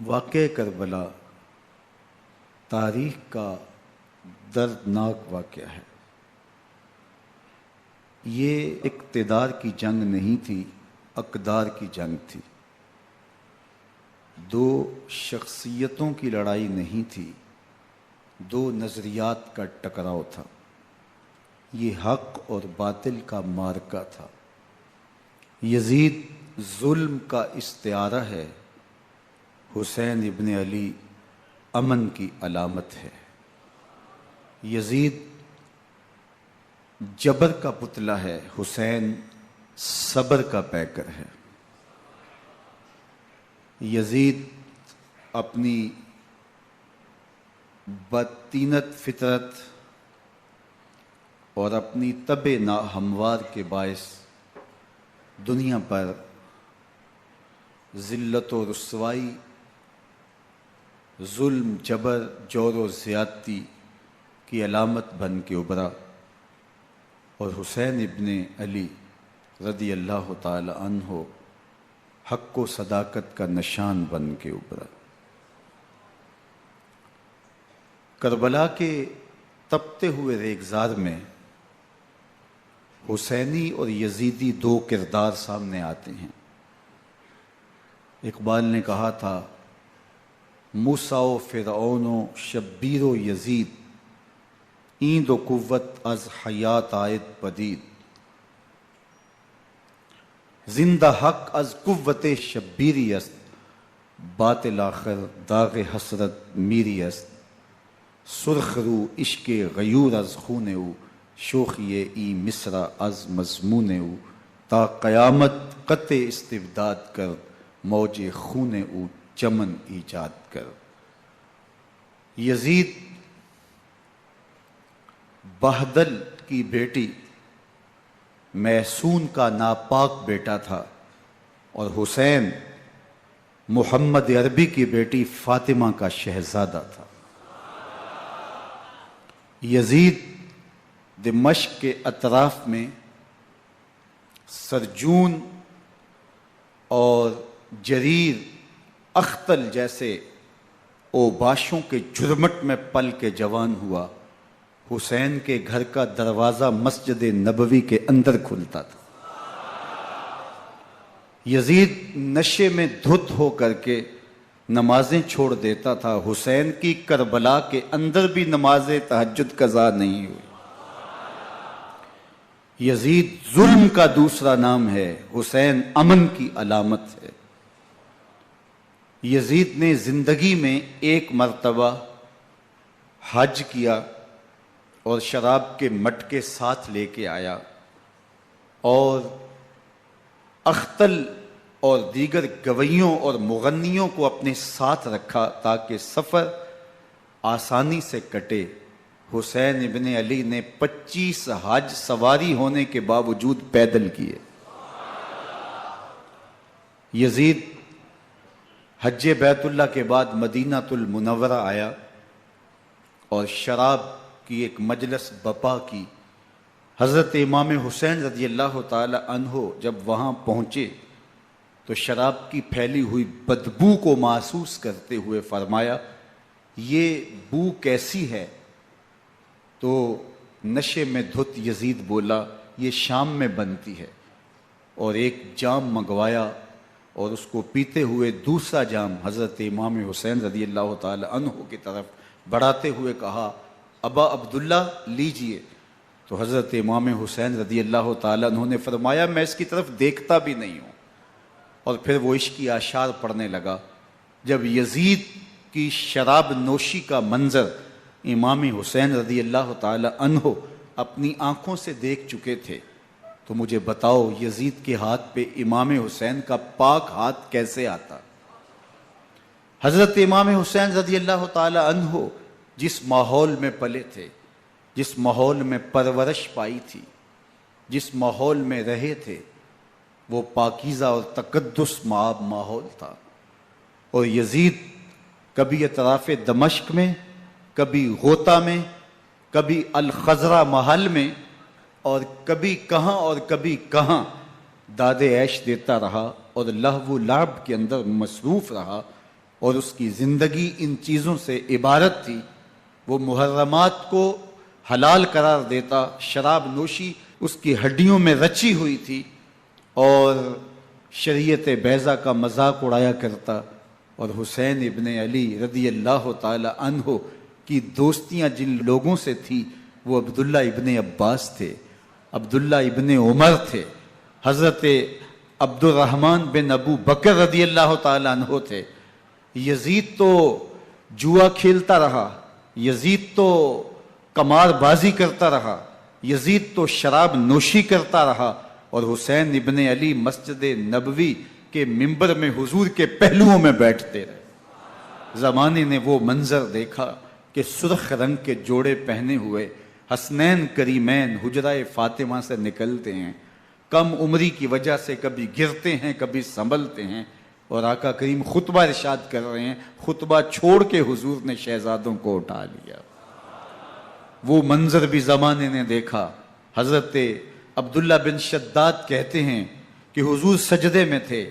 واقعہ کربلا تاریخ کا دردناک واقعہ ہے۔ یہ اقتدار کی جنگ نہیں تھی، اقدار کی جنگ تھی۔ دو شخصیتوں کی لڑائی نہیں تھی، دو نظریات کا ٹکراؤ تھا۔ یہ حق اور باطل کا معرکہ تھا۔ یزید ظلم کا استعارہ ہے، حسین ابن علی امن کی علامت ہے۔ یزید جبر کا پتلا ہے، حسین صبر کا پیکر ہے۔ یزید اپنی بدطینت فطرت اور اپنی طبع ناہموار کے باعث دنیا پر ذلت و رسوائی، ظلم، جبر، جور و زیادتی کی علامت بن کے ابھرا، اور حسین ابن علی رضی اللہ تعالی عنہ حق و صداقت کا نشان بن کے ابھرا۔ کربلا کے تپتے ہوئے ریگزار میں حسینی اور یزیدی دو کردار سامنے آتے ہیں۔ اقبال نے کہا تھا، موسیٰ و فرعون و شبیر و یزید، ایند و قوت از حیات آید پدید، زندہ حق از قوت شبیری است، باطل آخر داغ حسرت میری است، سرخ رو عشق غیور از خون او، شوخی ای مصرع از مضمون او، تا قیامت قطع استبداد کر، موج خون او چمن ایجاد کر۔ یزید بہدل کی بیٹی محسون کا ناپاک بیٹا تھا، اور حسین محمد عربی کی بیٹی فاطمہ کا شہزادہ تھا۔ یزید دمشق کے اطراف میں سرجون اور جریر، اختل جیسے اوباشوں کے جھرمٹ میں پل کے جوان ہوا۔ حسین کے گھر کا دروازہ مسجد نبوی کے اندر کھلتا تھا۔ یزید نشے میں دھت ہو کر کے نمازیں چھوڑ دیتا تھا۔ حسین کی کربلا کے اندر بھی نماز تہجد قضا نہیں ہوئی۔ یزید ظلم کا دوسرا نام ہے، حسین امن کی علامت ہے۔ یزید نے زندگی میں ایک مرتبہ حج کیا اور شراب کے مٹکے ساتھ لے کے آیا، اور اختل اور دیگر گویوں اور مغنیوں کو اپنے ساتھ رکھا تاکہ سفر آسانی سے کٹے۔ حسین ابن علی نے 25 حج سواری ہونے کے باوجود پیدل کیے۔ یزید حج بیت اللہ کے بعد مدینہ المنورہ آیا اور شراب کی ایک مجلس بپا کی۔ حضرت امام حسین رضی اللہ تعالی عنہ جب وہاں پہنچے تو شراب کی پھیلی ہوئی بدبو کو محسوس کرتے ہوئے فرمایا، یہ بو کیسی ہے؟ تو نشے میں دھت یزید بولا، یہ شام میں بنتی ہے، اور ایک جام منگوایا اور اس کو پیتے ہوئے دوسرا جام حضرت امام حسین رضی اللہ تعالی عنہ کی طرف بڑھاتے ہوئے کہا، ابا عبداللہ لیجئے۔ تو حضرت امام حسین رضی اللہ تعالی عنہ نے فرمایا، میں اس کی طرف دیکھتا بھی نہیں ہوں، اور پھر وہ عشقی اشعار پڑھنے لگا۔ جب یزید کی شراب نوشی کا منظر امام حسین رضی اللہ تعالی عنہ اپنی آنکھوں سے دیکھ چکے تھے، تو مجھے بتاؤ یزید کے ہاتھ پہ امام حسین کا پاک ہاتھ کیسے آتا؟ حضرت امام حسین رضی اللہ تعالی عنہ جس ماحول میں پلے تھے، جس ماحول میں پرورش پائی تھی، جس ماحول میں رہے تھے، وہ پاکیزہ اور تقدس مآب ماحول تھا۔ اور یزید کبھی اطراف دمشق میں، کبھی غوطہ میں، کبھی الخضرہ محل میں، اور کبھی کہاں داد عیش دیتا رہا اور لہو و لعب کے اندر مصروف رہا، اور اس کی زندگی ان چیزوں سے عبارت تھی. وہ محرمات کو حلال قرار دیتا، شراب نوشی اس کی ہڈیوں میں رچی ہوئی تھی، اور شریعت بیضا کا مذاق اڑایا کرتا. اور حسین ابن علی رضی اللہ تعالی عنہ کی دوستیاں جن لوگوں سے تھی وہ عبداللہ ابن عباس تھے، عبداللہ ابن عمر تھے، حضرت عبد الرحمن بن ابو بکر رضی اللہ تعالی عنہ تھے. یزید تو جوا کھیلتا رہا، یزید تو قمار بازی کرتا رہا، یزید تو شراب نوشی کرتا رہا، اور حسین ابن علی مسجد نبوی کے ممبر میں حضور کے پہلوؤں میں بیٹھتے رہے. زمانے نے وہ منظر دیکھا کہ سرخ رنگ کے جوڑے پہنے ہوئے حسنین کریمین حجرہ فاطمہ سے نکلتے ہیں. کم عمری کی وجہ سے کبھی گرتے ہیں کبھی سنبھلتے ہیں، اور آقا کریم خطبہ ارشاد کر رہے ہیں، خطبہ چھوڑ کے حضور نے شہزادوں کو اٹھا لیا. وہ منظر بھی زمانے نے دیکھا. حضرت عبداللہ بن شداد کہتے ہیں کہ حضور سجدے میں تھے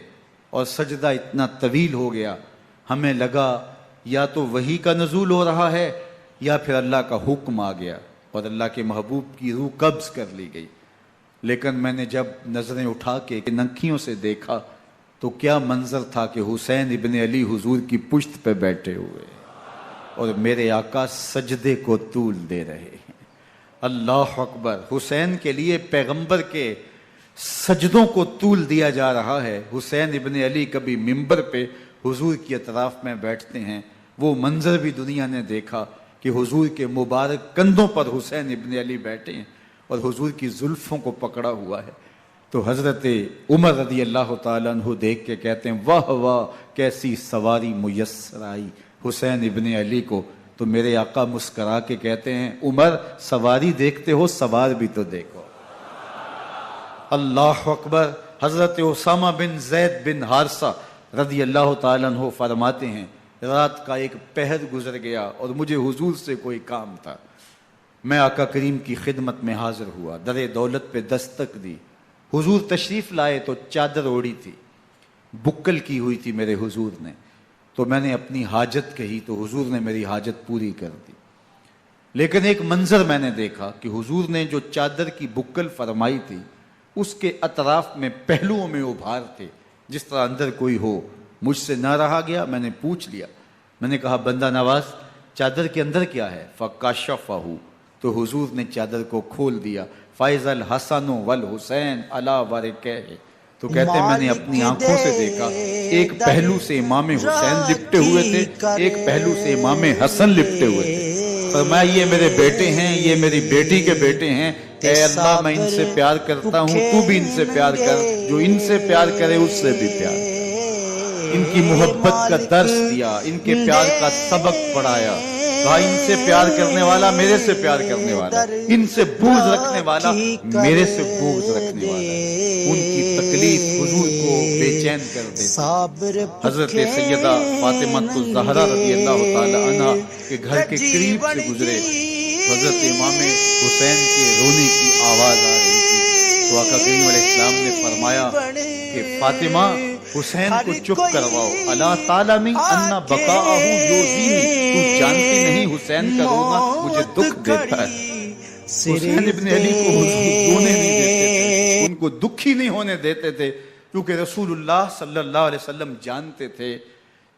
اور سجدہ اتنا طویل ہو گیا، ہمیں لگا یا تو وحی کا نزول ہو رہا ہے یا پھر اللہ کا حکم آ گیا اور اللہ کے محبوب کی روح قبض کر لی گئی. لیکن میں نے جب نظریں اٹھا کے ننکیوں سے دیکھا تو کیا منظر تھا کہ حسین ابن علی حضور کی پشت پہ بیٹھے ہوئے اور میرے آقا سجدے کو طول دے رہے ہیں. اللہ اکبر. حسین کے لیے پیغمبر کے سجدوں کو طول دیا جا رہا ہے. حسین ابن علی کبھی ممبر پہ حضور کی اطراف میں بیٹھتے ہیں. وہ منظر بھی دنیا نے دیکھا کہ حضور کے مبارک کندھوں پر حسین ابن علی بیٹھے ہیں اور حضور کی زلفوں کو پکڑا ہوا ہے. تو حضرت عمر رضی اللہ تعالیٰ عنہ دیکھ کے کہتے ہیں واہ واہ کیسی سواری میسر آئی حسین ابن علی کو. تو میرے آقا مسکرا کے کہتے ہیں عمر سواری دیکھتے ہو سوار بھی تو دیکھو. اللہ اکبر. حضرت اسامہ بن زید بن حارثہ رضی اللہ تعالیٰ عنہ فرماتے ہیں رات کا ایک پہر گزر گیا اور مجھے حضور سے کوئی کام تھا. میں آقا کریم کی خدمت میں حاضر ہوا، در دولت پہ دستک دی. حضور تشریف لائے تو چادر اوڑی تھی، بکل کی ہوئی تھی میرے حضور نے. تو میں نے اپنی حاجت کہی تو حضور نے میری حاجت پوری کر دی. لیکن ایک منظر میں نے دیکھا کہ حضور نے جو چادر کی بکل فرمائی تھی اس کے اطراف میں پہلوؤں میں ابھار تھے جس طرح اندر کوئی ہو. مجھ سے نہ رہا گیا، میں نے پوچھ لیا. میں نے کہا بندہ نواز چادر کے اندر کیا ہے؟ فکاشفہ. تو حضور نے چادر کو کھول دیا. فائز الحسن والحسین علی ورکہ. تو کہتے ہیں میں نے اپنی آنکھوں سے دیکھا ایک پہلو سے امام حسین لپٹے ہوئے تھے، ایک پہلو سے امام حسن لپٹے ہوئے تھے. فرمایا یہ میرے بیٹے ہیں، یہ میری بیٹی کے بیٹے ہیں. اے اللہ میں ان سے پیار کرتا ہوں، تو بھی ان سے پیار کر، جو ان سے پیار کرے اس سے بھی پیار کر. ان کی محبت کا درس دیا، ان کے پیار کا سبق پڑھایا. کہا ان سے پیار کرنے والا میرے سے پیار کرنے والا، ان سے بغض رکھنے والا میرے سے بغض رکھنے والا. ان کی تکلیف حضور کو بے چین کر دیتی. حضرت سیدہ فاطمہ الزہرا رضی اللہ تعالی عنہ کے گھر کے قریب سے گزرے. حضرت امام حسین کے رونے کی آواز آ رہی تھی. تو آقا کریم علیہ السلام نے فرمایا کہ فاطمہ حسین کو چپ کرواؤ. اللہ تعالیٰ میں انا بقاءہ یوزینی، تو جانتی نہیں حسین کا رونا مجھے دکھ دیتا ہے. حسین ابن علی کو رونے نہیں دیتے تھے، ان کو دکھی نہیں ہونے دیتے تھے، کیونکہ رسول اللہ صلی اللہ علیہ وسلم جانتے تھے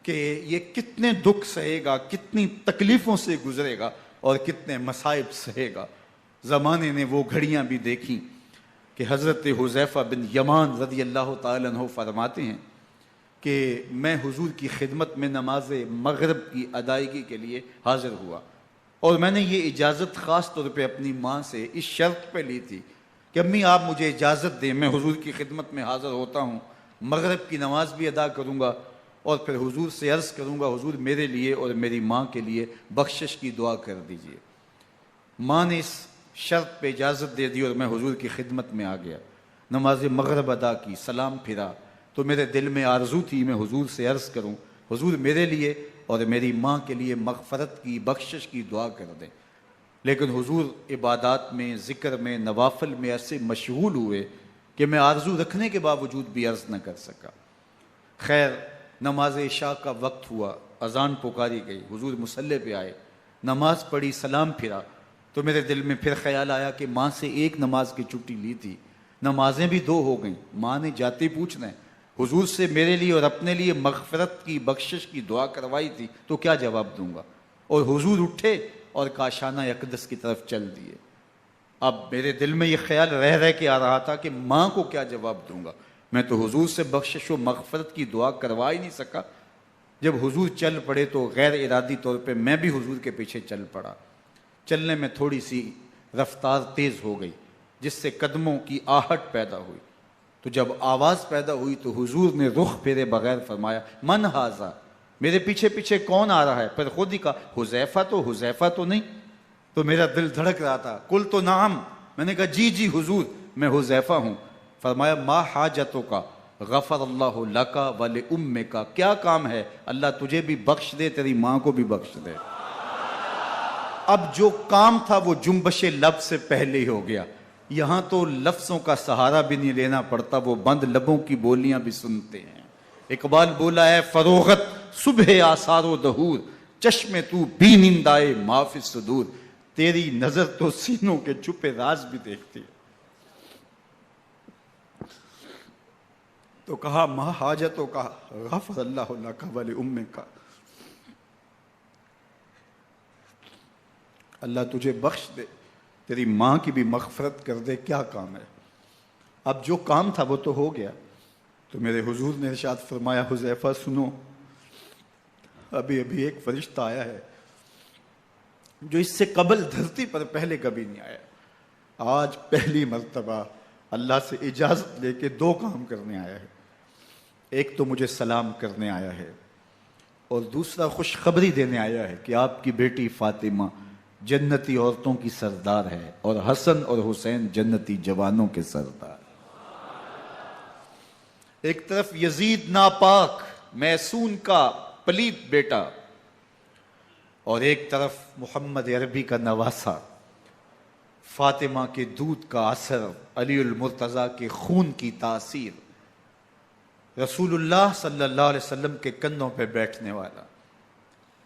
کہ یہ کتنے دکھ سہے گا، کتنی تکلیفوں سے گزرے گا اور کتنے مصائب سہے گا. زمانے نے وہ گھڑیاں بھی دیکھیں کہ حضرت حذیفہ بن یمان رضی اللہ تعالیٰ عنہ فرماتے ہیں کہ میں حضور کی خدمت میں نماز مغرب کی ادائیگی کے لیے حاضر ہوا، اور میں نے یہ اجازت خاص طور پہ اپنی ماں سے اس شرط پہ لی تھی کہ امی آپ مجھے اجازت دیں، میں حضور کی خدمت میں حاضر ہوتا ہوں، مغرب کی نماز بھی ادا کروں گا اور پھر حضور سے عرض کروں گا حضور میرے لیے اور میری ماں کے لیے بخشش کی دعا کر دیجئے. ماں نے اس شرط پہ اجازت دے دی اور میں حضور کی خدمت میں آ گیا. نماز مغرب ادا کی، سلام پھرا تو میرے دل میں آرزو تھی میں حضور سے عرض کروں حضور میرے لیے اور میری ماں کے لیے مغفرت کی بخشش کی دعا کر دیں. لیکن حضور عبادات میں، ذکر میں، نوافل میں ایسے مشغول ہوئے کہ میں آرزو رکھنے کے باوجود بھی عرض نہ کر سکا. خیر نماز عشاء کا وقت ہوا. اذان پکاری گئی، حضور مصلی پہ آئے، نماز پڑھی، سلام پھرا، تو میرے دل میں پھر خیال آیا کہ ماں سے ایک نماز کی چھٹی لی تھی، نمازیں بھی 2 ہو گئیں، ماں نے جاتے پوچھنا ہے، حضور سے میرے لیے اور اپنے لیے مغفرت کی، بخشش کی دعا کروائی تھی، تو کیا جواب دوں گا؟ اور حضور اٹھے اور کاشانہ اقدس کی طرف چل دیے۔ اب میرے دل میں یہ خیال رہ کے آ رہا تھا کہ ماں کو کیا جواب دوں گا؟ میں تو حضور سے بخشش و مغفرت کی دعا کروا ہی نہیں سکا۔ جب حضور چل پڑے تو غیر ارادی طور پہ میں بھی حضور کے پیچھے چل پڑا۔ چلنے میں تھوڑی سی رفتار تیز ہو گئی، جس سے قدموں کی آہٹ پیدا ہوئی، تو جب آواز پیدا ہوئی تو حضور نے رخ پھیرے بغیر فرمایا، من ھذا، میرے پیچھے پیچھے کون آ رہا ہے؟ پھر خود ہی کہا، حذیفہ تو نہیں؟ تو میرا دل دھڑک رہا تھا، قلت نعم، میں نے کہا جی جی حضور، میں حذیفہ ہوں۔ فرمایا، ما حاجتک، غفر اللہ لک ولامک، کیا کام ہے؟ اللہ تجھے بھی بخش دے، تیری ماں کو بھی بخش دے۔ اب جو کام تھا وہ جنبش لب سے پہلے ہی ہو گیا، یہاں تو لفظوں کا سہارا بھی نہیں لینا پڑتا، وہ بند لبوں کی بولیاں بھی سنتے ہیں۔ اقبال بولا ہے، فروغت صبح آثار و دہور، چشم تو بھی نندائے ما فی الصدور، تیری نظر تو سینوں کے چھپے راز بھی دیکھتی ہے۔ تو کہا، ما حاجتوں کا غفر اللہ لک ولامک، اللہ تجھے بخش دے، تیری ماں کی بھی مغفرت کر دے، کیا کام ہے؟ اب جو کام تھا وہ تو ہو گیا۔ تو میرے حضور نے ارشاد فرمایا، حذیفہ سنو، ابھی ایک فرشتہ آیا ہے جو اس سے قبل دھرتی پر پہلے کبھی نہیں آیا، آج پہلی مرتبہ اللہ سے اجازت لے کے 2 کام کرنے آیا ہے۔ ایک تو مجھے سلام کرنے آیا ہے، اور دوسرا خوشخبری دینے آیا ہے کہ آپ کی بیٹی فاطمہ جنتی عورتوں کی سردار ہے، اور حسن اور حسین جنتی جوانوں کے سردار۔ ایک طرف یزید ناپاک میسون کا پلیت بیٹا، اور ایک طرف محمد عربی کا نواسا، فاطمہ کے دودھ کا اثر، علی المرتضیٰ کے خون کی تاثیر، رسول اللہ صلی اللہ علیہ وسلم کے کندھوں پہ بیٹھنے والا۔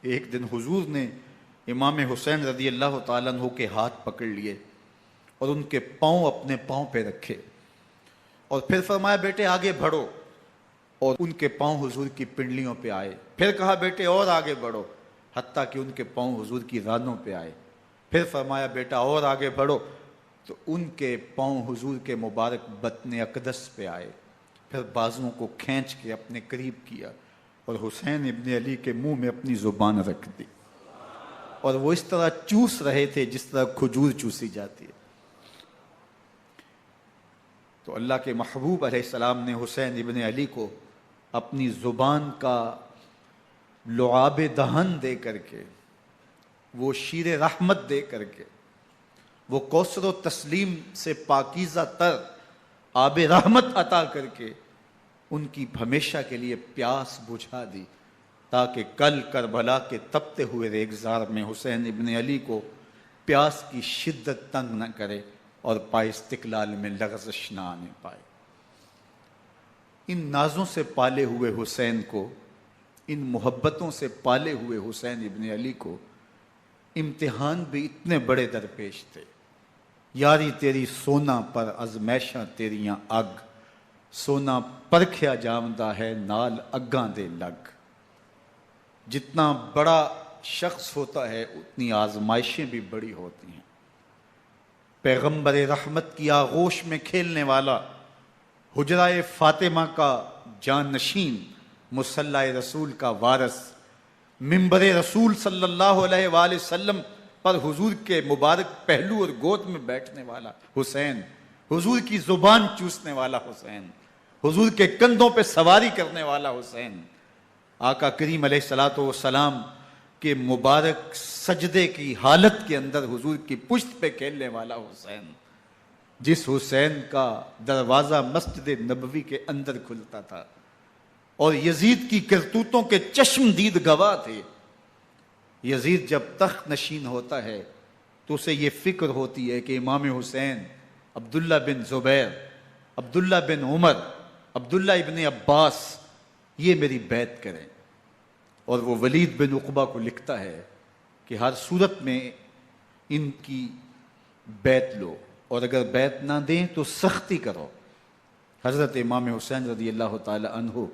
ایک دن حضور نے امام حسین رضی اللہ تعالیٰ عنہ کے ہاتھ پکڑ لیے اور ان کے پاؤں اپنے پاؤں پہ رکھے، اور پھر فرمایا، بیٹے آگے بڑھو، اور ان کے پاؤں حضور کی پنڈلیوں پہ آئے۔ پھر کہا، بیٹے اور آگے بڑھو، حتیٰ کہ ان کے پاؤں حضور کی رانوں پہ آئے۔ پھر فرمایا، بیٹا اور آگے بڑھو، تو ان کے پاؤں حضور کے مبارک بطن اقدس پہ آئے۔ پھر بازوؤں کو کھینچ کے اپنے قریب کیا، اور حسین ابن علی کے منہ میں اپنی زبان رکھ دی، اور وہ اس طرح چوس رہے تھے جس طرح کھجور چوسی جاتی ہے۔ تو اللہ کے محبوب علیہ السلام نے حسین ابن علی کو اپنی زبان کا لعاب دہن دے کر کے، وہ شیر رحمت دے کر کے، وہ کوثر و تسلیم سے پاکیزہ تر آب رحمت عطا کر کے ان کی ہمیشہ کے لیے پیاس بجھا دی، تاکہ کل کربلا کے تپتے ہوئے ریگزار میں حسین ابن علی کو پیاس کی شدت تنگ نہ کرے اور پائے استقلال میں لغزش نہ آنے پائے۔ ان نازوں سے پالے ہوئے حسین کو، ان محبتوں سے پالے ہوئے حسین ابن علی کو امتحان بھی اتنے بڑے درپیش تھے۔ یاری تیری سونا پر ازمیشاں تیریاں اگ، سونا پرکھیا جامدہ ہے نال اگاں دے لگ۔ جتنا بڑا شخص ہوتا ہے اتنی آزمائشیں بھی بڑی ہوتی ہیں۔ پیغمبر رحمت کی آغوش میں کھیلنے والا، حجرہ فاطمہ کا جانشین، مصلی رسول کا وارث، منبر رسول صلی اللہ علیہ وآلہ وسلم پر حضور کے مبارک پہلو اور گود میں بیٹھنے والا حسین، حضور کی زبان چوسنے والا حسین، حضور کے کندھوں پہ سواری کرنے والا حسین، آقا کریم علیہ الصلوۃ والسلام کے مبارک سجدے کی حالت کے اندر حضور کی پشت پہ کھیلنے والا حسین، جس حسین کا دروازہ مسجد نبوی کے اندر کھلتا تھا اور یزید کی کرتوتوں کے چشم دید گواہ تھے۔ یزید جب تخت نشین ہوتا ہے تو اسے یہ فکر ہوتی ہے کہ امام حسین، عبداللہ بن زبیر، عبداللہ بن عمر، عبداللہ ابن عباس، یہ میری بیعت کریں، اور وہ ولید بن عقبہ کو لکھتا ہے کہ ہر صورت میں ان کی بیعت لو، اور اگر بیعت نہ دیں تو سختی کرو۔ حضرت امام حسین رضی اللہ تعالی عنہ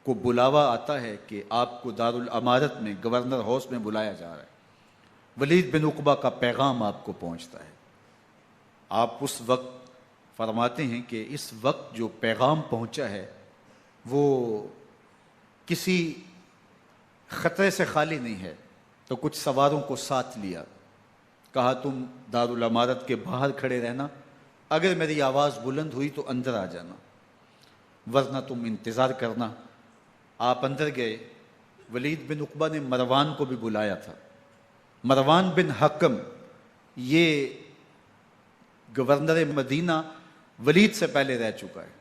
کو بلاوا آتا ہے کہ آپ کو دارالامارت میں گورنر ہاؤس میں بلایا جا رہا ہے، ولید بن عقبہ کا پیغام آپ کو پہنچتا ہے۔ آپ اس وقت فرماتے ہیں کہ اس وقت جو پیغام پہنچا ہے وہ کسی خطرے سے خالی نہیں ہے، تو کچھ سواروں کو ساتھ لیا، کہا تم دارالامارت کے باہر کھڑے رہنا، اگر میری آواز بلند ہوئی تو اندر آ جانا، ورنہ تم انتظار کرنا۔ آپ اندر گئے۔ ولید بن عقبہ نے مروان کو بھی بلایا تھا۔ مروان بن حکم یہ گورنر مدینہ ولید سے پہلے رہ چکا ہے،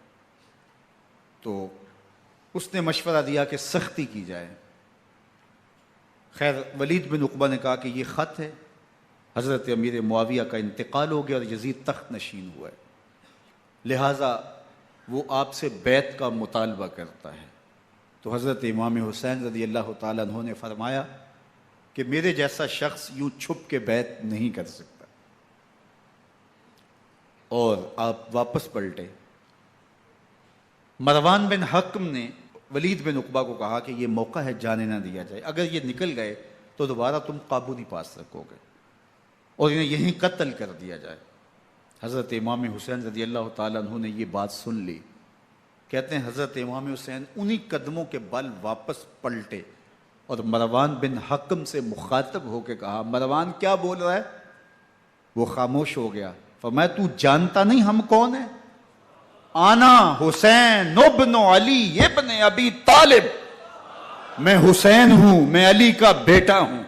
تو اس نے مشورہ دیا کہ سختی کی جائے۔ خیر ولید بن عقبہ نے کہا کہ یہ خط ہے، حضرت امیر معاویہ کا انتقال ہو گیا اور یزید تخت نشین ہوا ہے، لہٰذا وہ آپ سے بیعت کا مطالبہ کرتا ہے۔ تو حضرت امام حسین رضی اللہ تعالیٰ عنہ نے فرمایا کہ میرے جیسا شخص یوں چھپ کے بیعت نہیں کر سکتا، اور آپ واپس پلٹے۔ مروان بن حکم نے ولید بن عقبہ کو کہا کہ یہ موقع ہے جانے نہ دیا جائے، اگر یہ نکل گئے تو دوبارہ تم قابو نہیں پا سکو گے، اور انہیں یہیں قتل کر دیا جائے۔ حضرت امام حسین رضی اللہ تعالیٰ عنہ نے یہ بات سن لی۔ کہتے ہیں حضرت امام حسین انہی قدموں کے بل واپس پلٹے اور مروان بن حکم سے مخاطب ہو کے کہا، مروان کیا بول رہا ہے؟ وہ خاموش ہو گیا۔ فرمایا تو جانتا نہیں ہم کون ہیں؟ آنا حسین ابن علی ابن ابی طالب، میں حسین ہوں، میں علی کا بیٹا ہوں،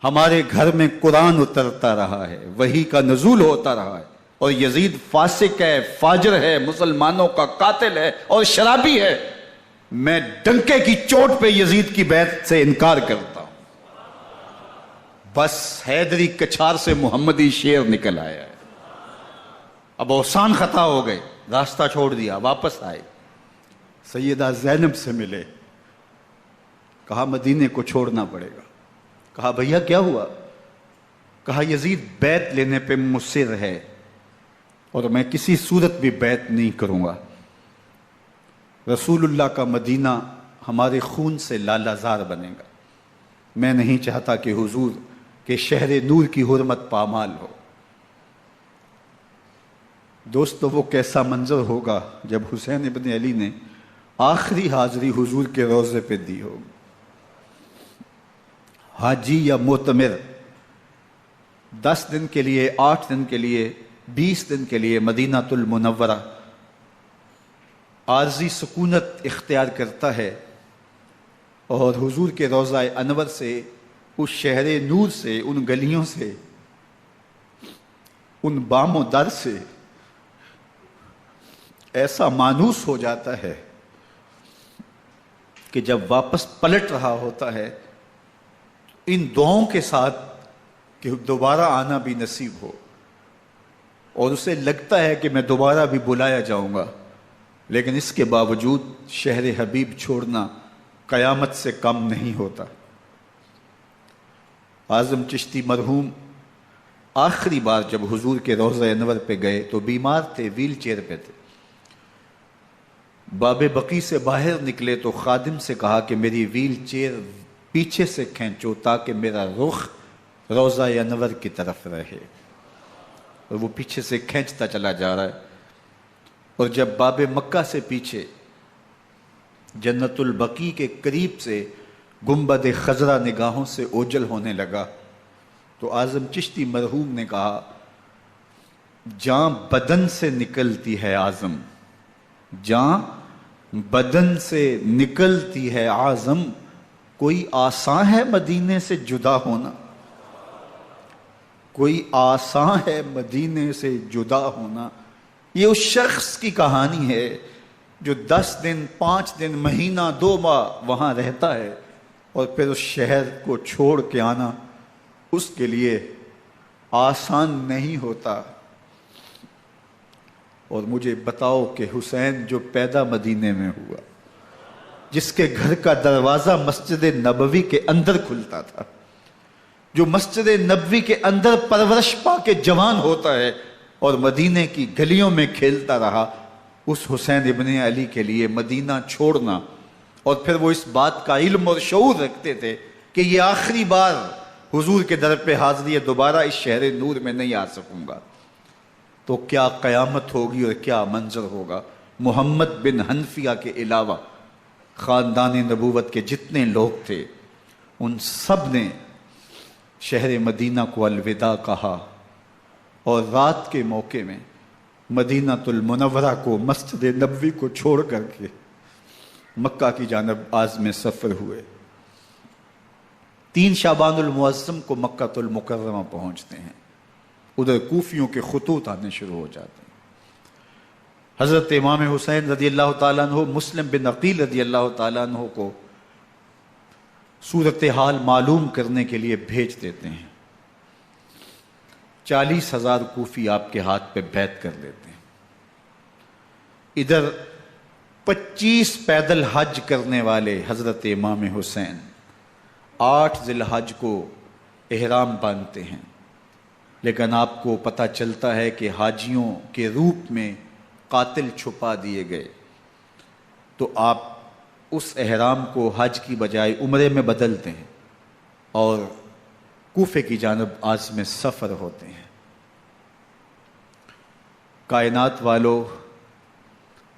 ہمارے گھر میں قرآن اترتا رہا ہے، وحی کا نزول ہوتا رہا ہے، اور یزید فاسق ہے، فاجر ہے، مسلمانوں کا قاتل ہے اور شرابی ہے، میں ڈنکے کی چوٹ پہ یزید کی بیعت سے انکار کرتا ہوں۔ بس حیدری کچھار سے محمدی شیر نکل آیا ہے۔ اب اوسان خطا ہو گئے، راستہ چھوڑ دیا، واپس آئے، سیدہ زینب سے ملے، کہا مدینے کو چھوڑنا پڑے گا۔ کہا بھیا کیا ہوا؟ کہا یزید بیعت لینے پہ مصر ہے اور میں کسی صورت بھی بیعت نہیں کروں گا، رسول اللہ کا مدینہ ہمارے خون سے لالہ زار بنے گا، میں نہیں چاہتا کہ حضور کے شہر نور کی حرمت پامال ہو۔ دوستو وہ کیسا منظر ہوگا جب حسین ابن علی نے آخری حاضری حضور کے روضے پہ دی ہوگی۔ حاجی یا معتمر 10 دن کے لیے، 8 دن کے لیے، 20 دن کے لیے مدینہ المنورہ عارضی سکونت اختیار کرتا ہے، اور حضور کے روضہ انور سے، اس شہر نور سے، ان گلیوں سے، ان بام و در سے ایسا مانوس ہو جاتا ہے کہ جب واپس پلٹ رہا ہوتا ہے ان دعاؤں کے ساتھ کہ دوبارہ آنا بھی نصیب ہو، اور اسے لگتا ہے کہ میں دوبارہ بھی بلایا جاؤں گا، لیکن اس کے باوجود شہر حبیب چھوڑنا قیامت سے کم نہیں ہوتا۔ اعظم چشتی مرحوم آخری بار جب حضور کے روضہ انور پہ گئے تو بیمار تھے، ویل چیئر پہ تھے۔ باب بقی سے باہر نکلے تو خادم سے کہا کہ میری ویل چیئر پیچھے سے کھینچو تاکہ میرا رخ روضہ انور کی طرف رہے، اور وہ پیچھے سے کھینچتا چلا جا رہا ہے، اور جب باب مکہ سے پیچھے جنت البقیع کے قریب سے گنبد خضرا نگاہوں سے اوجل ہونے لگا تو اعظم چشتی مرحوم نے کہا، جان بدن سے نکلتی ہے اعظم، جان بدن سے نکلتی ہے اعظم، کوئی آسان ہے مدینے سے جدا ہونا، کوئی آسان ہے مدینے سے جدا ہونا۔ یہ اس شخص کی کہانی ہے جو 10 دن، 5 دن، مہینہ، 2 ماہ وہاں رہتا ہے، اور پھر اس شہر کو چھوڑ کے آنا اس کے لیے آسان نہیں ہوتا۔ اور مجھے بتاؤ کہ حسین جو پیدا مدینے میں ہوا، جس کے گھر کا دروازہ مسجد نبوی کے اندر کھلتا تھا، جو مسجد نبوی کے اندر پرورش پا کے جوان ہوتا ہے اور مدینے کی گلیوں میں کھیلتا رہا، اس حسین ابن علی کے لیے مدینہ چھوڑنا، اور پھر وہ اس بات کا علم اور شعور رکھتے تھے کہ یہ آخری بار حضور کے در پہ حاضری ہے، دوبارہ اس شہر نور میں نہیں آ سکوں گا، تو کیا قیامت ہوگی اور کیا منظر ہوگا۔ محمد بن حنفیہ کے علاوہ خاندان نبوت کے جتنے لوگ تھے ان سب نے شہر مدینہ کو الوداع کہا، اور رات کے موقع میں مدینہ المنورہ کو، مسجد نبوی کو چھوڑ کر کے مکہ کی جانب عازم سفر ہوئے۔ 3 شعبان المعظم کو مکہ المکرمہ پہنچتے ہیں، ادھر کوفیوں کے خطوط آنے شروع ہو جاتے ہیں۔ حضرت امام حسین رضی اللہ تعالیٰ عنہ مسلم بن عقیل رضی اللہ تعالیٰ عنہ کو صورتحال معلوم کرنے کے لیے بھیج دیتے ہیں۔ 40,000 کوفی آپ کے ہاتھ پہ بیعت کر لیتے ہیں۔ ادھر 25 پیدل حج کرنے والے حضرت امام حسین 8 ذی الحج کو احرام باندھتے ہیں، لیکن آپ کو پتہ چلتا ہے کہ حاجیوں کے روپ میں قاتل چھپا دیے گئے، تو آپ اس احرام کو حج کی بجائے عمرے میں بدلتے ہیں اور کوفے کی جانب عازم سفر ہوتے ہیں۔ کائنات والو،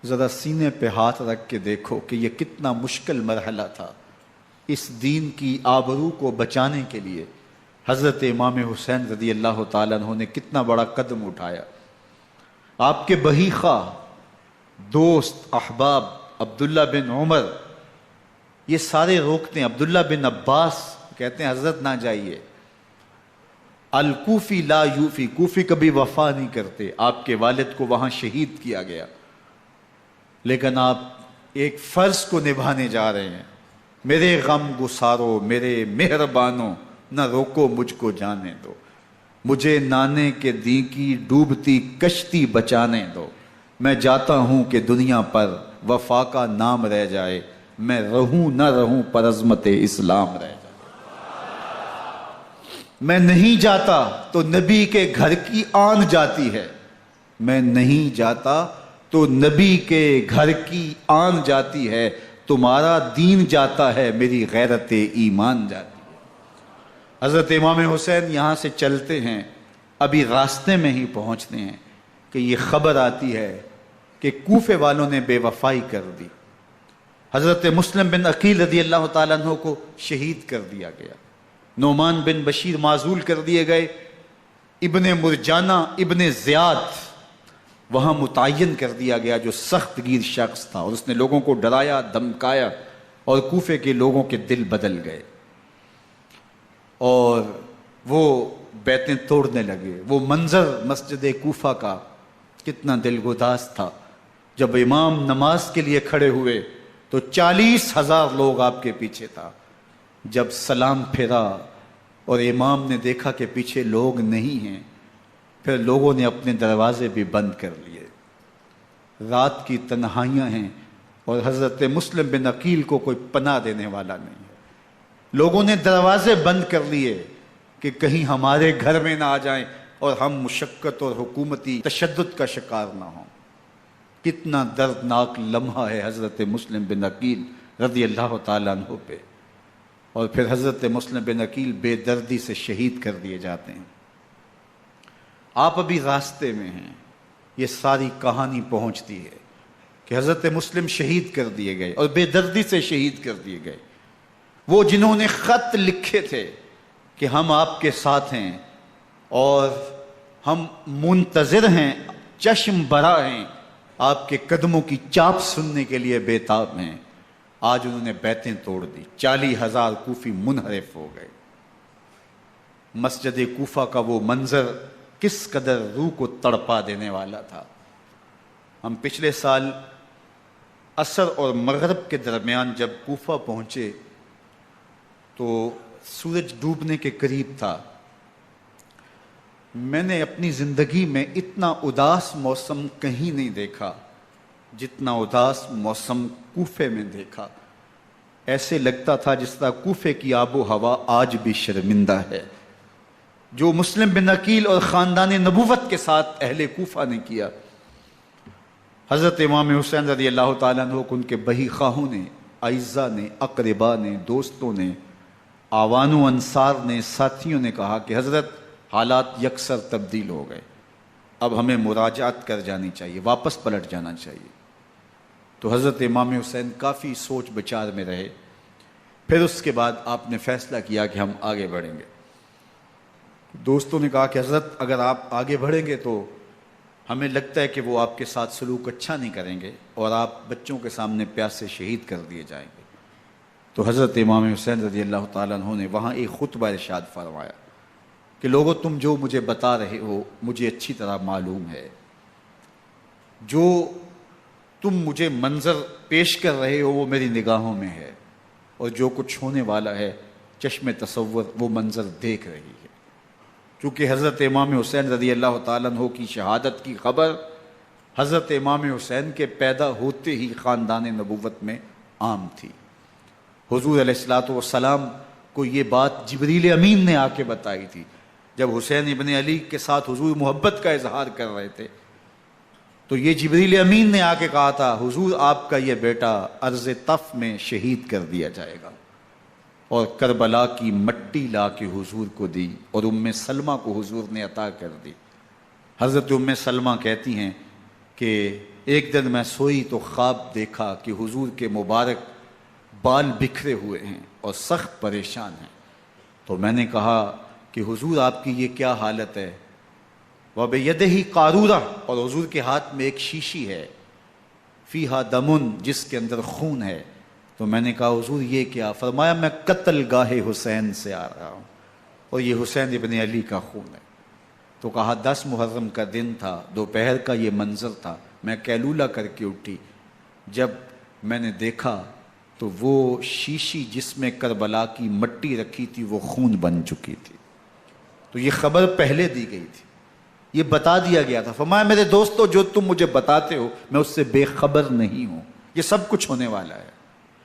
ذرا سینے پہ ہاتھ رکھ کے دیکھو کہ یہ کتنا مشکل مرحلہ تھا۔ اس دین کی آبرو کو بچانے کے لیے حضرت امام حسین رضی اللہ تعالیٰ عنہ نے کتنا بڑا قدم اٹھایا۔ آپ کے بہی خواہ، دوست، احباب عبداللہ بن عمر یہ سارے روکتے ہیں، عبداللہ بن عباس کہتے ہیں حضرت نہ جائیے، الکوفی لا یوفی، کوفی کبھی وفا نہیں کرتے، آپ کے والد کو وہاں شہید کیا گیا، لیکن آپ ایک فرض کو نبھانے جا رہے ہیں۔ میرے غم گسارو، میرے مہربانوں، نہ روکو مجھ کو جانے دو، مجھے نانے کے دی کی ڈوبتی کشتی بچانے دو، میں جاتا ہوں کہ دنیا پر وفا کا نام رہ جائے، میں رہوں نہ رہوں پر عظمت اسلام رہ جائے۔ میں نہیں جاتا تو نبی کے گھر کی آن جاتی ہے، میں نہیں جاتا تو نبی کے گھر کی آن جاتی ہے، تمہارا دین جاتا ہے میری غیرت ایمان جاتی ہے۔ حضرت امام حسین یہاں سے چلتے ہیں، ابھی راستے میں ہی پہنچتے ہیں کہ یہ خبر آتی ہے کہ کوفے والوں نے بے وفائی کر دی، حضرت مسلم بن عقیل رضی اللہ تعالیٰ عنہ کو شہید کر دیا گیا، نعمان بن بشیر معزول کر دیے گئے، ابن مرجانہ ابن زیاد وہاں متعین کر دیا گیا جو سخت گیر شخص تھا، اور اس نے لوگوں کو ڈرایا دھمکایا اور کوفے کے لوگوں کے دل بدل گئے اور وہ بیتیں توڑنے لگے۔ وہ منظر مسجد کوفہ کا کتنا دلگداز تھا، جب امام نماز کے لیے کھڑے ہوئے تو 40,000 لوگ آپ کے پیچھے تھا، جب سلام پھیرا اور امام نے دیکھا کہ پیچھے لوگ نہیں ہیں، پھر لوگوں نے اپنے دروازے بھی بند کر لیے۔ رات کی تنہائیاں ہیں اور حضرت مسلم بن عقیل کو کوئی پناہ دینے والا نہیں ہے، لوگوں نے دروازے بند کر لیے کہ کہیں ہمارے گھر میں نہ آ جائیں اور ہم مشقت اور حکومتی تشدد کا شکار نہ ہوں۔ کتنا دردناک لمحہ ہے حضرت مسلم بن عقیل رضی اللہ تعالیٰ عنہ پہ، اور پھر حضرت مسلم بن عقیل بے دردی سے شہید کر دیے جاتے ہیں۔ آپ ابھی راستے میں ہیں، یہ ساری کہانی پہنچتی ہے کہ حضرت مسلم شہید کر دیے گئے اور بے دردی سے شہید کر دیے گئے۔ وہ جنہوں نے خط لکھے تھے کہ ہم آپ کے ساتھ ہیں اور ہم منتظر ہیں، چشم برا ہیں، آپ کے قدموں کی چاپ سننے کے لیے بےتاب ہیں، آج انہوں نے بیتیں توڑ دی، 40,000 کوفی منحرف ہو گئے۔ مسجد کوفہ کا وہ منظر کس قدر روح کو تڑپا دینے والا تھا۔ ہم پچھلے سال عصر اور مغرب کے درمیان جب کوفہ پہنچے تو سورج ڈوبنے کے قریب تھا۔ میں نے اپنی زندگی میں اتنا اداس موسم کہیں نہیں دیکھا جتنا اداس موسم کوفے میں دیکھا۔ ایسے لگتا تھا جس طرح کوفے کی آب و ہوا آج بھی شرمندہ ہے۔ جو مسلم بن عقیل اور خاندان نبوت کے ساتھ اہل کوفہ نے کیا، حضرت امام حسین رضی اللہ تعالیٰ عنہ کو ان کے بہی خواہوں نے، اعزاء نے، اقربا نے، دوستوں نے، آوان و انصار نے، ساتھیوں نے کہا کہ حضرت حالات یکسر تبدیل ہو گئے، اب ہمیں مراجعت کر جانی چاہیے، واپس پلٹ جانا چاہیے۔ تو حضرت امام حسین کافی سوچ بچار میں رہے، پھر اس کے بعد آپ نے فیصلہ کیا کہ ہم آگے بڑھیں گے۔ دوستوں نے کہا کہ حضرت اگر آپ آگے بڑھیں گے تو ہمیں لگتا ہے کہ وہ آپ کے ساتھ سلوک اچھا نہیں کریں گے اور آپ بچوں کے سامنے پیاسے شہید کر دیے جائیں گے۔ تو حضرت امام حسین رضی اللہ تعالیٰ عنہ نے وہاں ایک خطبہ ارشاد فرمایا کہ لوگوں تم جو مجھے بتا رہے ہو مجھے اچھی طرح معلوم ہے، جو تم مجھے منظر پیش کر رہے ہو وہ میری نگاہوں میں ہے، اور جو کچھ ہونے والا ہے چشم تصور وہ منظر دیکھ رہی ہے۔ چونکہ حضرت امام حسین رضی اللہ تعالیٰ عنہ کی شہادت کی خبر حضرت امام حسین کے پیدا ہوتے ہی خاندان نبوت میں عام تھی۔ حضور علیہ الصلوۃ والسلام کو یہ بات جبریل امین نے آ کے بتائی تھی جب حسین ابن علی کے ساتھ حضور محبت کا اظہار کر رہے تھے، تو یہ جبریل امین نے آ کے کہا تھا حضور آپ کا یہ بیٹا ارض طف میں شہید کر دیا جائے گا، اور کربلا کی مٹی لا کے حضور کو دی اور ام سلمہ کو حضور نے عطا کر دی۔ حضرت ام سلمہ کہتی ہیں کہ ایک دن میں سوئی تو خواب دیکھا کہ حضور کے مبارک بال بکھرے ہوئے ہیں اور سخت پریشان ہیں، تو میں نے کہا کہ حضور آپ کی یہ کیا حالت ہے؟ وَبِيَدِهِ قَارُورَةٌ، اور حضور کے ہاتھ میں ایک شیشی ہے، فِيهَا دَمٌ، جس کے اندر خون ہے۔ تو میں نے کہا حضور یہ کیا؟ فرمایا میں قتل گاہ حسین سے آ رہا ہوں اور یہ حسین ابن علی کا خون ہے۔ تو کہا 10 محرم کا دن تھا، دوپہر کا یہ منظر تھا، میں کیلولہ کر کے اٹھی، جب میں نے دیکھا تو وہ شیشی جس میں کربلا کی مٹی رکھی تھی وہ خون بن چکی تھی۔ تو یہ خبر پہلے دی گئی تھی، یہ بتا دیا گیا تھا۔ فرمایا میرے دوستو جو تم مجھے بتاتے ہو میں اس سے بے خبر نہیں ہوں، یہ سب کچھ ہونے والا ہے،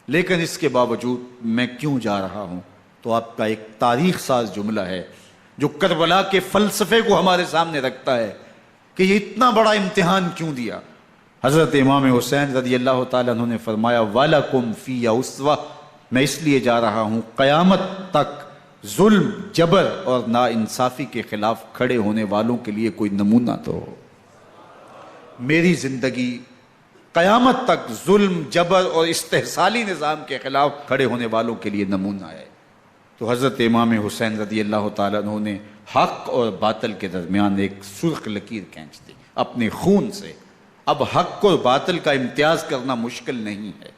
لیکن اس کے باوجود میں کیوں جا رہا ہوں؟ تو آپ کا ایک تاریخ ساز جملہ ہے جو کربلا کے فلسفے کو ہمارے سامنے رکھتا ہے کہ یہ اتنا بڑا امتحان کیوں دیا۔ حضرت امام حسین رضی اللہ تعالیٰ عنہ نے فرمایا وَلَكُمْ فِيَّ أُسْوَةٌ، میں اس لیے جا رہا ہوں قیامت تک ظلم، جبر اور ناانصافی کے خلاف کھڑے ہونے والوں کے لیے کوئی نمونہ تو ہو۔ میری زندگی قیامت تک ظلم، جبر اور استحصالی نظام کے خلاف کھڑے ہونے والوں کے لیے نمونہ ہے۔ تو حضرت امام حسین رضی اللہ تعالیٰ عنہ نے حق اور باطل کے درمیان ایک سرخ لکیر کھینچ دی اپنے خون سے۔ اب حق اور باطل کا امتیاز کرنا مشکل نہیں ہے،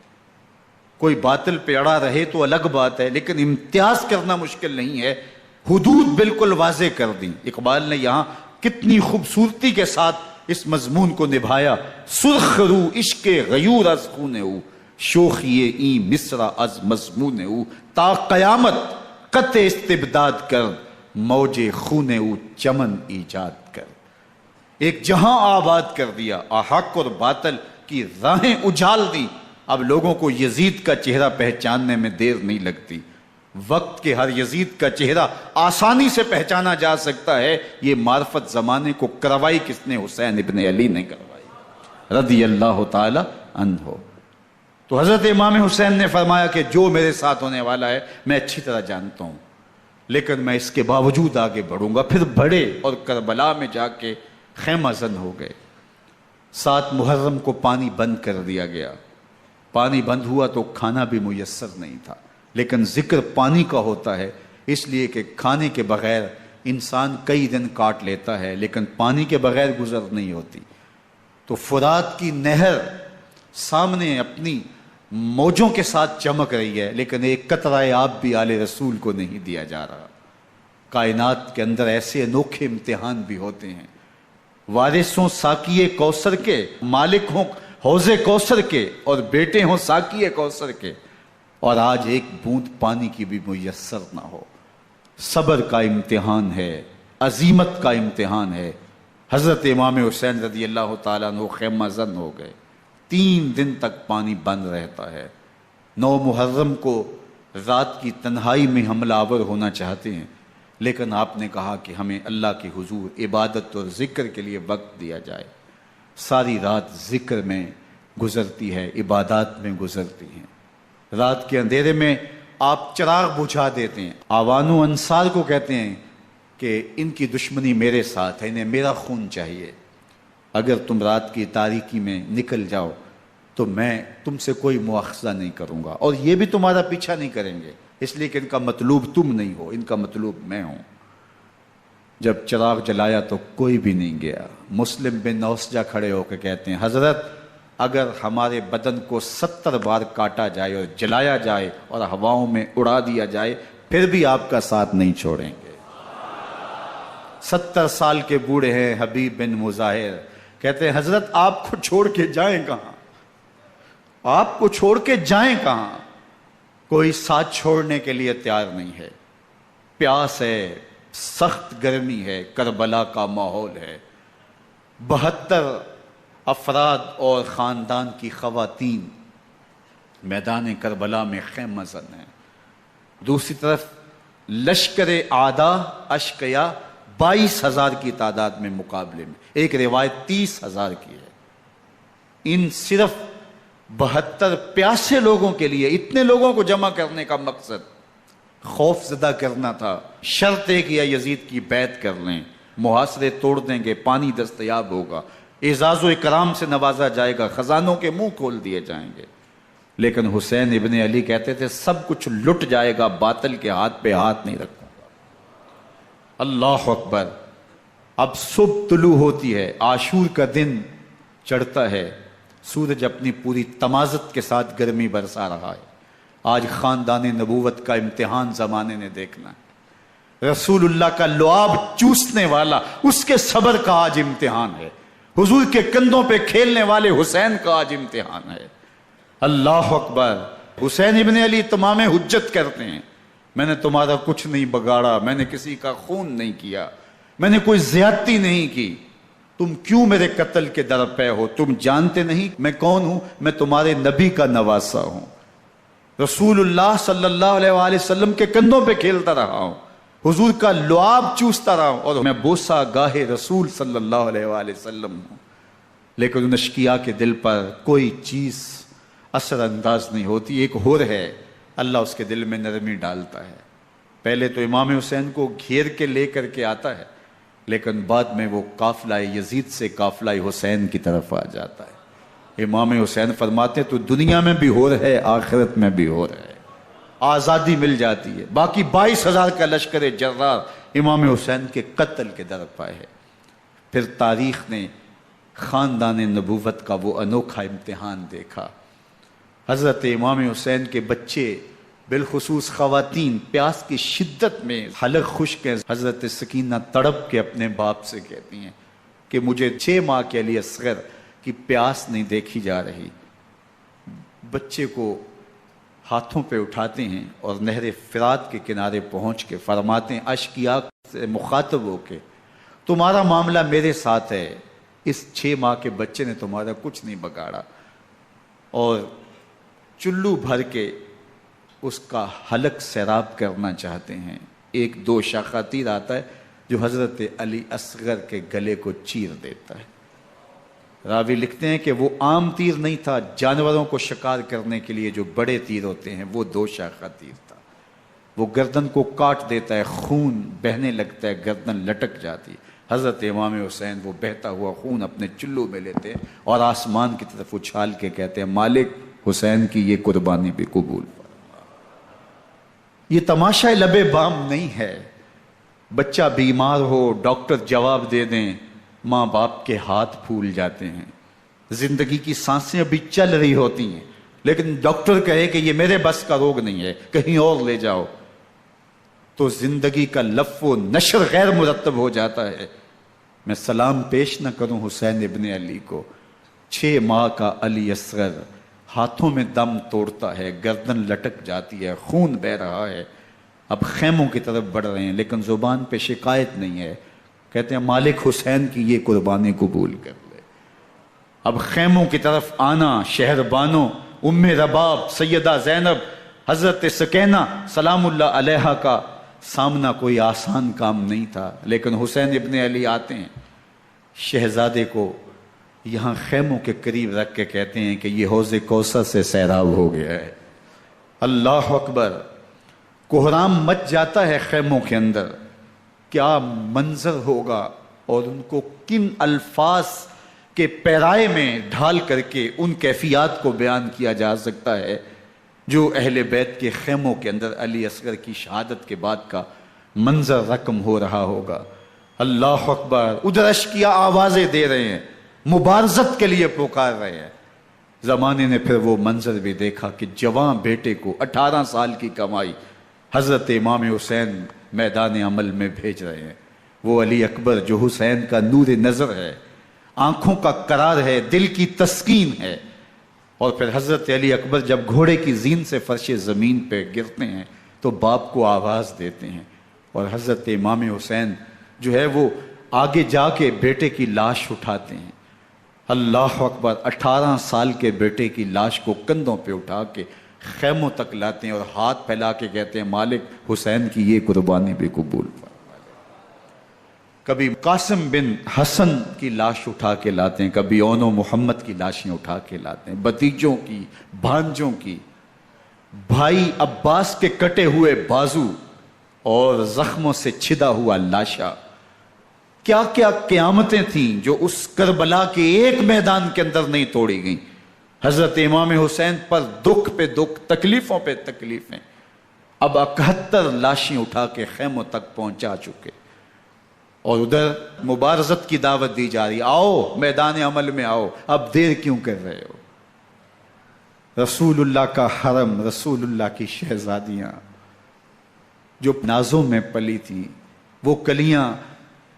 کوئی باطل پہ اڑا رہے تو الگ بات ہے، لیکن امتیاز کرنا مشکل نہیں ہے۔ حدود بالکل واضح کر دیں۔ اقبال نے یہاں کتنی خوبصورتی کے ساتھ اس مضمون کو نبھایا۔ سرخ رو عشق غیور از خون او، شوخی این مصرع از مضمون او، تا قیامت قطع استبداد کر، موج خون او چمن ایجاد کر۔ ایک جہاں آباد کر دیا، حق اور باطل کی راہیں اجال دی۔ اب لوگوں کو یزید کا چہرہ پہچاننے میں دیر نہیں لگتی، وقت کے ہر یزید کا چہرہ آسانی سے پہچانا جا سکتا ہے۔ یہ معرفت زمانے کو کروائی کس نے؟ حسین ابن علی نے کروائی رضی اللہ تعالی عنہ۔ تو حضرت امام حسین نے فرمایا کہ جو میرے ساتھ ہونے والا ہے میں اچھی طرح جانتا ہوں، لیکن میں اس کے باوجود آگے بڑھوں گا۔ پھر بڑھے اور کربلا میں جا کے خیمہ زن ہو گئے۔ 7 محرم کو پانی بند کر دیا گیا۔ پانی بند ہوا تو کھانا بھی میسر نہیں تھا، لیکن ذکر پانی کا ہوتا ہے اس لیے کہ کھانے کے بغیر انسان کئی دن کاٹ لیتا ہے، لیکن پانی کے بغیر گزر نہیں ہوتی۔ تو فرات کی نہر سامنے اپنی موجوں کے ساتھ چمک رہی ہے، لیکن ایک قطرہ آب بھی آل رسول کو نہیں دیا جا رہا۔ کائنات کے اندر ایسے انوکھے امتحان بھی ہوتے ہیں۔ وارثوں ساقی کوثر کے، مالک ہوں حوض کوثر کے، اور بیٹے ہوں ساقی کوثر کے، اور آج ایک بوند پانی کی بھی میسر نہ ہو۔ صبر کا امتحان ہے، عزیمت کا امتحان ہے۔ حضرت امام حسین رضی اللہ تعالیٰ عنہ خیمہ زن ہو گئے۔ 3 دن تک پانی بند رہتا ہے۔ 9 محرم کو رات کی تنہائی میں حملہ آور ہونا چاہتے ہیں، لیکن آپ نے کہا کہ ہمیں اللہ کے حضور عبادت اور ذکر کے لیے وقت دیا جائے۔ ساری رات ذکر میں گزرتی ہے، عبادات میں گزرتی ہیں۔ رات کے اندھیرے میں آپ چراغ بجھا دیتے ہیں۔ آوان و انصار کو کہتے ہیں کہ ان کی دشمنی میرے ساتھ ہے، انہیں میرا خون چاہیے، اگر تم رات کی تاریکی میں نکل جاؤ تو میں تم سے کوئی مواخذہ نہیں کروں گا، اور یہ بھی تمہارا پیچھا نہیں کریں گے، اس لیے کہ ان کا مطلوب تم نہیں ہو، ان کا مطلوب میں ہوں۔ جب چراغ جلایا تو کوئی بھی نہیں گیا۔ مسلم بن نوسجہ کھڑے ہو کے کہتے ہیں حضرت اگر ہمارے بدن کو 70 بار کاٹا جائے اور جلایا جائے اور ہواؤں میں اڑا دیا جائے پھر بھی آپ کا ساتھ نہیں چھوڑیں گے۔ 70 سال کے بوڑھے ہیں حبیب بن مظاہر، کہتے ہیں حضرت آپ کو چھوڑ کے جائیں کہاں، آپ کو چھوڑ کے جائیں کہاں؟ کوئی ساتھ چھوڑنے کے لیے تیار نہیں ہے۔ پیاس ہے، سخت گرمی ہے، کربلا کا ماحول ہے، 72 افراد اور خاندان کی خواتین میدان کربلا میں خیمہ زن ہیں۔ دوسری طرف لشکر اعداء اشقیا 22,000 کی تعداد میں مقابلے میں، ایک روایت 30,000 کی ہے۔ ان صرف 72 پیاسے لوگوں کے لیے اتنے لوگوں کو جمع کرنے کا مقصد خوف زدہ کرنا تھا۔ شرط ہے کہ یا یزید کی بیعت کر لیں، محاصرے توڑ دیں گے، پانی دستیاب ہوگا، اعزاز و اکرام سے نوازا جائے گا، خزانوں کے منہ کھول دیے جائیں گے۔ لیکن حسین ابن علی کہتے تھے سب کچھ لٹ جائے گا، باطل کے ہاتھ پہ ہاتھ نہیں رکھوں گا۔ اللہ اکبر۔ اب صبح طلوع ہوتی ہے، عاشور کا دن چڑھتا ہے، سورج اپنی پوری تمازت کے ساتھ گرمی برسا رہا ہے۔ آج خاندان نبوت کا امتحان زمانے نے دیکھنا ہے۔ رسول اللہ کا لعاب چوسنے والا اس کے صبر کا آج امتحان ہے، حضور کے کندھوں پہ کھیلنے والے حسین کا آج امتحان ہے۔ اللہ اکبر۔ حسین ابن علی تمام حجت کرتے ہیں میں نے تمہارا کچھ نہیں بگاڑا، میں نے کسی کا خون نہیں کیا، میں نے کوئی زیادتی نہیں کی، تم کیوں میرے قتل کے در پہ ہو؟ تم جانتے نہیں میں کون ہوں؟ میں تمہارے نبی کا نواسا ہوں، رسول اللہ صلی اللہ علیہ وآلہ وسلم کے کندھوں پہ کھیلتا رہا ہوں، حضور کا لعاب چوستا رہا ہوں، اور میں بوسہ گاہے رسول صلی اللہ علیہ وآلہ وسلم ہوں۔ لیکن ان اشقیاء کے دل پر کوئی چیز اثر انداز نہیں ہوتی۔ ایک ہور ہے، اللہ اس کے دل میں نرمی ڈالتا ہے۔ پہلے تو امام حسین کو گھیر کے لے کر کے آتا ہے، لیکن بعد میں وہ قافلہ یزید سے قافلہ حسین کی طرف آ جاتا ہے۔ امام حسین فرماتے تو دنیا میں بھی ہور ہے، آخرت میں بھی ہور ہے، آزادی مل جاتی ہے۔ باقی 22,000 کا لشکر جرار امام حسین کے قتل کے در پائے ہے۔ پھر تاریخ نے خاندان نبوت کا وہ انوکھا امتحان دیکھا۔ حضرت امام حسین کے بچے بالخصوص خواتین پیاس کی شدت میں حلق خشک ہیں۔ حضرت سکینہ تڑپ کے اپنے باپ سے کہتی ہیں کہ مجھے 6 ماہ کے علی اصغر کی پیاس نہیں دیکھی جا رہی۔ بچے کو ہاتھوں پہ اٹھاتے ہیں اور نہر فرات کے کنارے پہنچ کے فرماتے ہیں اشقیاء سے مخاطب ہو کے تمہارا معاملہ میرے ساتھ ہے، اس 6 ماہ کے بچے نے تمہارا کچھ نہیں بگاڑا، اور چلو بھر کے اس کا حلق سیراب کرنا چاہتے ہیں۔ ایک 2 شاخہ تیر آتا ہے جو حضرت علی اصغر کے گلے کو چیر دیتا ہے۔ راوی لکھتے ہیں کہ وہ عام تیر نہیں تھا، جانوروں کو شکار کرنے کے لیے جو بڑے تیر ہوتے ہیں وہ 2 شاخہ تیر تھا۔ وہ گردن کو کاٹ دیتا ہے، خون بہنے لگتا ہے، گردن لٹک جاتی ہے۔ حضرت امام حسین وہ بہتا ہوا خون اپنے چلو میں لیتے ہیں اور آسمان کی طرف اچھال کے کہتے ہیں مالک حسین کی یہ قربانی بھی قبول فرما۔ یہ تماشا لبے بام نہیں ہے۔ بچہ بیمار ہو، ڈاکٹر جواب دے دیں، ماں باپ کے ہاتھ پھول جاتے ہیں۔ زندگی کی سانسیں ابھی چل رہی ہوتی ہیں، لیکن ڈاکٹر کہے کہ یہ میرے بس کا روگ نہیں ہے، کہیں اور لے جاؤ، تو زندگی کا لف و نشر غیر مرتب ہو جاتا ہے۔ میں سلام پیش نہ کروں حسین ابن علی کو، 6 ماہ کا علی اصغر ہاتھوں میں دم توڑتا ہے، گردن لٹک جاتی ہے، خون بہ رہا ہے۔ اب خیموں کی طرف بڑھ رہے ہیں لیکن زبان پہ شکایت نہیں ہے، کہتے ہیں مالک حسین کی یہ قربانی قبول کر لے۔ اب خیموں کی طرف آنا، شہر بانوں ام رباب سیدہ زینب حضرت سکینہ سلام اللہ علیہا کا سامنا کوئی آسان کام نہیں تھا، لیکن حسین ابن علی آتے ہیں، شہزادے کو یہاں خیموں کے قریب رکھ کے کہتے ہیں کہ یہ حوض کوثر سے سیراب ہو گیا ہے۔ اللہ اکبر، کوہرام مچ جاتا ہے خیموں کے اندر، کیا منظر ہوگا اور ان کو کن الفاظ کے پیرائے میں ڈھال کر کے ان کیفیات کو بیان کیا جا سکتا ہے جو اہل بیت کے خیموں کے اندر علی اصغر کی شہادت کے بعد کا منظر رقم ہو رہا ہوگا۔ اللہ اکبر، ادھر اشکیا آوازیں دے رہے ہیں، مبارزت کے لیے پکار رہے ہیں۔ زمانے نے پھر وہ منظر بھی دیکھا کہ جوان بیٹے کو 18 سال کی کمائی حضرت امام حسین میدان عمل میں بھیج رہے ہیں۔ وہ علی اکبر جو حسین کا نور نظر ہے، آنکھوں کا قرار ہے، دل کی تسکین ہے۔ اور پھر حضرت علی اکبر جب گھوڑے کی زین سے فرش زمین پہ گرتے ہیں تو باپ کو آواز دیتے ہیں، اور حضرت امام حسین جو ہے وہ آگے جا کے بیٹے کی لاش اٹھاتے ہیں۔ اللہ اکبر، 18 سال کے بیٹے کی لاش کو کندھوں پہ اٹھا کے خیموں تک لاتے ہیں اور ہاتھ پھیلا کے کہتے ہیں مالک حسین کی یہ قربانی بھی قبول فرما۔ کبھی قاسم بن حسن کی لاش اٹھا کے لاتے ہیں، کبھی اون و محمد کی لاشیں اٹھا کے لاتے ہیں، بتیجوں کی، بھانجوں کی، بھائی عباس کے کٹے ہوئے بازو اور زخموں سے چھدا ہوا لاشا۔ کیا کیا قیامتیں تھیں جو اس کربلا کے ایک میدان کے اندر نہیں توڑی گئیں۔ حضرت امام حسین پر دکھ پہ دکھ، تکلیفوں پہ تکلیفیں، اب 71 لاشیں اٹھا کے خیموں تک پہنچا چکے، اور ادھر مبارزت کی دعوت دی جا رہی، آؤ میدان عمل میں آؤ، اب دیر کیوں کر رہے ہو۔ رسول اللہ کا حرم، رسول اللہ کی شہزادیاں جو نازوں میں پلی تھیں، وہ کلیاں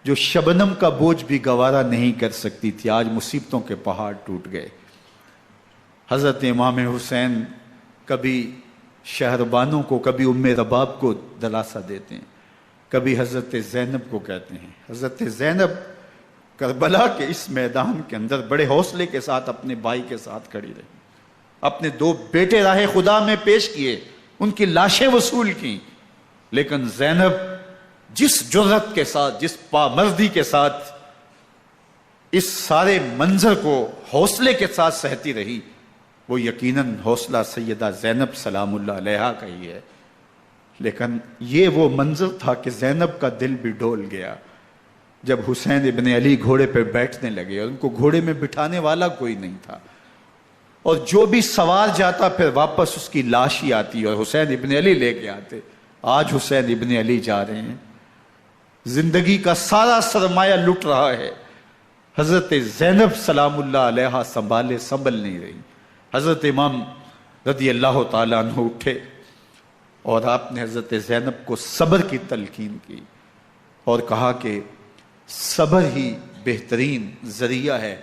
جو شبنم کا بوجھ بھی گوارا نہیں کر سکتی تھی، آج مصیبتوں کے پہاڑ ٹوٹ گئے۔ حضرت امام حسین کبھی شہربانوں کو، کبھی ام رباب کو دلاسا دیتے ہیں، کبھی حضرت زینب کو کہتے ہیں۔ حضرت زینب کربلا کے اس میدان کے اندر بڑے حوصلے کے ساتھ اپنے بھائی کے ساتھ کھڑی رہی، اپنے 2 بیٹے راہ خدا میں پیش کیے، ان کی لاشیں وصول کی، لیکن زینب جس جرأت کے ساتھ، جس پامردی کے ساتھ اس سارے منظر کو حوصلے کے ساتھ سہتی رہی، وہ یقیناً حوصلہ سیدہ زینب سلام اللہ علیہا کا ہی ہے۔ لیکن یہ وہ منظر تھا کہ زینب کا دل بھی ڈول گیا جب حسین ابن علی گھوڑے پہ بیٹھنے لگے، اور ان کو گھوڑے میں بٹھانے والا کوئی نہیں تھا، اور جو بھی سوار جاتا پھر واپس اس کی لاش ہی آتی اور حسین ابن علی لے کے آتے۔ آج حسین ابن علی جا رہے ہیں، زندگی کا سارا سرمایہ لٹ رہا ہے، حضرت زینب سلام اللہ علیہا سنبھل نہیں رہی۔ حضرت امام رضی اللہ تعالیٰ عنہ اٹھے اور آپ نے حضرت زینب کو صبر کی تلقین کی اور کہا کہ صبر ہی بہترین ذریعہ ہے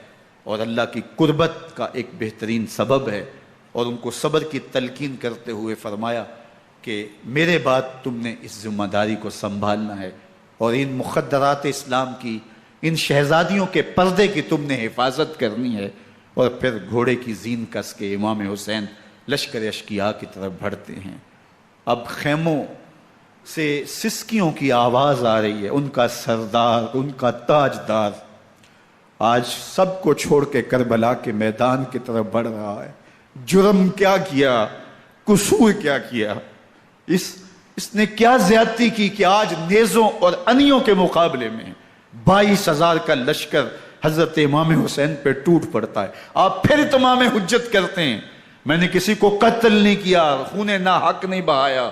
اور اللہ کی قربت کا ایک بہترین سبب ہے، اور ان کو صبر کی تلقین کرتے ہوئے فرمایا کہ میرے بعد تم نے اس ذمہ داری کو سنبھالنا ہے، اور ان مخدرات اسلام کی، ان شہزادیوں کے پردے کی تم نے حفاظت کرنی ہے۔ اور پھر گھوڑے کی زین کس کے امام حسین لشکر اشکیا کی طرف بڑھتے ہیں۔ اب خیموں سے سسکیوں کی آواز آ رہی ہے، ان کا سردار، ان کا تاجدار آج سب کو چھوڑ کے کربلا کے میدان کی طرف بڑھ رہا ہے۔ جرم کیا کیا، قصور کیا کیا، اس نے کیا زیادتی کی کہ آج نیزوں اور انیوں کے مقابلے میں 22,000 کا لشکر حضرت امام حسین پہ ٹوٹ پڑتا ہے۔ آپ پھر تمام حجت کرتے ہیں میں نے کسی کو قتل نہیں کیا، خون ناحق نہیں بہایا،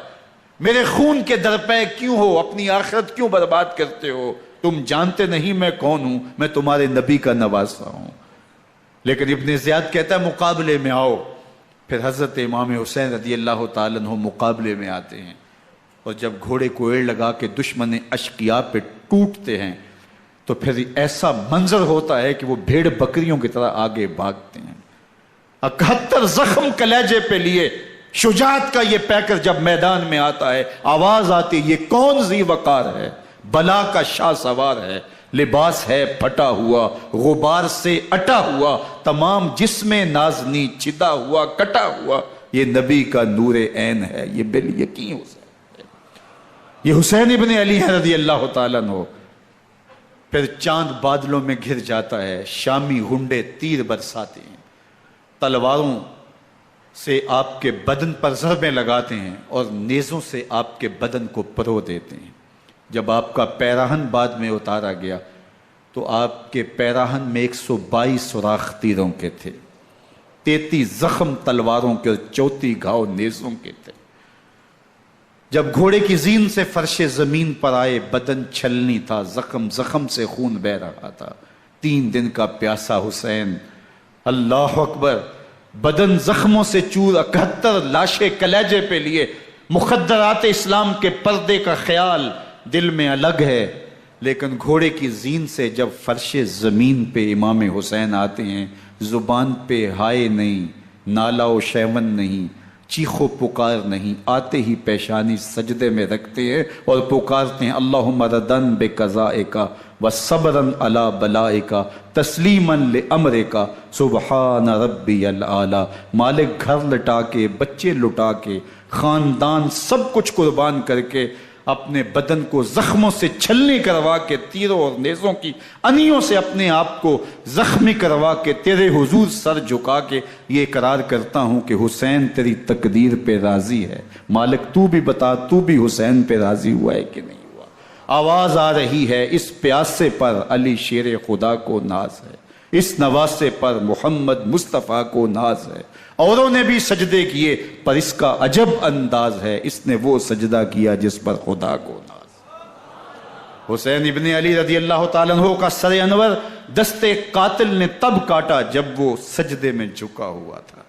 میرے خون کے درپے کیوں ہو، اپنی آخرت کیوں برباد کرتے ہو، تم جانتے نہیں میں کون ہوں، میں تمہارے نبی کا نواسا ہوں۔ لیکن ابن زیاد کہتا ہے مقابلے میں آؤ۔ پھر حضرت امام حسین رضی اللہ تعالیٰ عنہ مقابلے میں آتے ہیں، اور جب گھوڑے کو ایڑ لگا کے دشمن اشقیاء پہ ٹوٹتے ہیں تو پھر ایسا منظر ہوتا ہے کہ وہ بھیڑ بکریوں کی طرح آگے بھاگتے ہیں۔ 71 زخم کلیجے پہ لیے شجاعت کا یہ پیکر جب میدان میں آتا ہے، آواز آتی، یہ کون ذی وقار ہے، بلا کا شاہ سوار ہے، لباس ہے پھٹا ہوا غبار سے اٹا ہوا، تمام جسم نازنی چدا ہوا کٹا ہوا، یہ نبی کا نور عین ہے، یہ بالیقین حسین ہے، یہ حسین ابن علی ہے رضی اللہ تعالیٰ عنہ۔ پھر چاند بادلوں میں گھر جاتا ہے، شامی غنڈے تیر برساتے ہیں، تلواروں سے آپ کے بدن پر ضربیں لگاتے ہیں اور نیزوں سے آپ کے بدن کو پرو دیتے ہیں۔ جب آپ کا پیراہن بعد میں اتارا گیا تو آپ کے پیراہن میں 122 سوراخ تیروں کے تھے، 33 زخم تلواروں کے اور 34 گھاؤ نیزوں کے تھے۔ جب گھوڑے کی زین سے فرش زمین پر آئے، بدن چھلنی تھا، زخم زخم سے خون بہ رہا تھا، 3 دن کا پیاسا حسین، اللہ اکبر، بدن زخموں سے چور، 71 لاشیں کلیجے پہ لیے، مخدرات اسلام کے پردے کا خیال دل میں الگ ہے، لیکن گھوڑے کی زین سے جب فرش زمین پہ امام حسین آتے ہیں، زبان پہ ہائے نہیں، نالا و شیون نہیں، چیخ و پکار نہیں، آتے ہی پیشانی سجدے میں رکھتے ہیں اور پکارتے ہیں اللہم ردن بقضائک وصبرن علی بلائک تسلیما لامرک سبحان ربی العالی۔ مالک گھر لٹا کے، بچے لٹا کے، خاندان سب کچھ قربان کر کے، اپنے بدن کو زخموں سے چھلنی کروا کے، تیروں اور نیزوں کی انیوں سے اپنے آپ کو زخمی کروا کے، تیرے حضور سر جھکا کے یہ اقرار کرتا ہوں کہ حسین تیری تقدیر پہ راضی ہے، مالک تو بھی بتا، تو بھی حسین پہ راضی ہوا ہے کہ نہیں ہوا۔ آواز آ رہی ہے، اس پیاسے پر علی شیر خدا کو ناز ہے، اس نواسے پر محمد مصطفیٰ کو ناز ہے۔ اوروں نے بھی سجدے کیے پر اس کا عجب انداز ہے، اس نے وہ سجدہ کیا جس پر خدا کو ناز۔ حسین ابن علی رضی اللہ تعالیٰ عنہ کا سر انور دستے قاتل نے تب کاٹا جب وہ سجدے میں جھکا ہوا تھا۔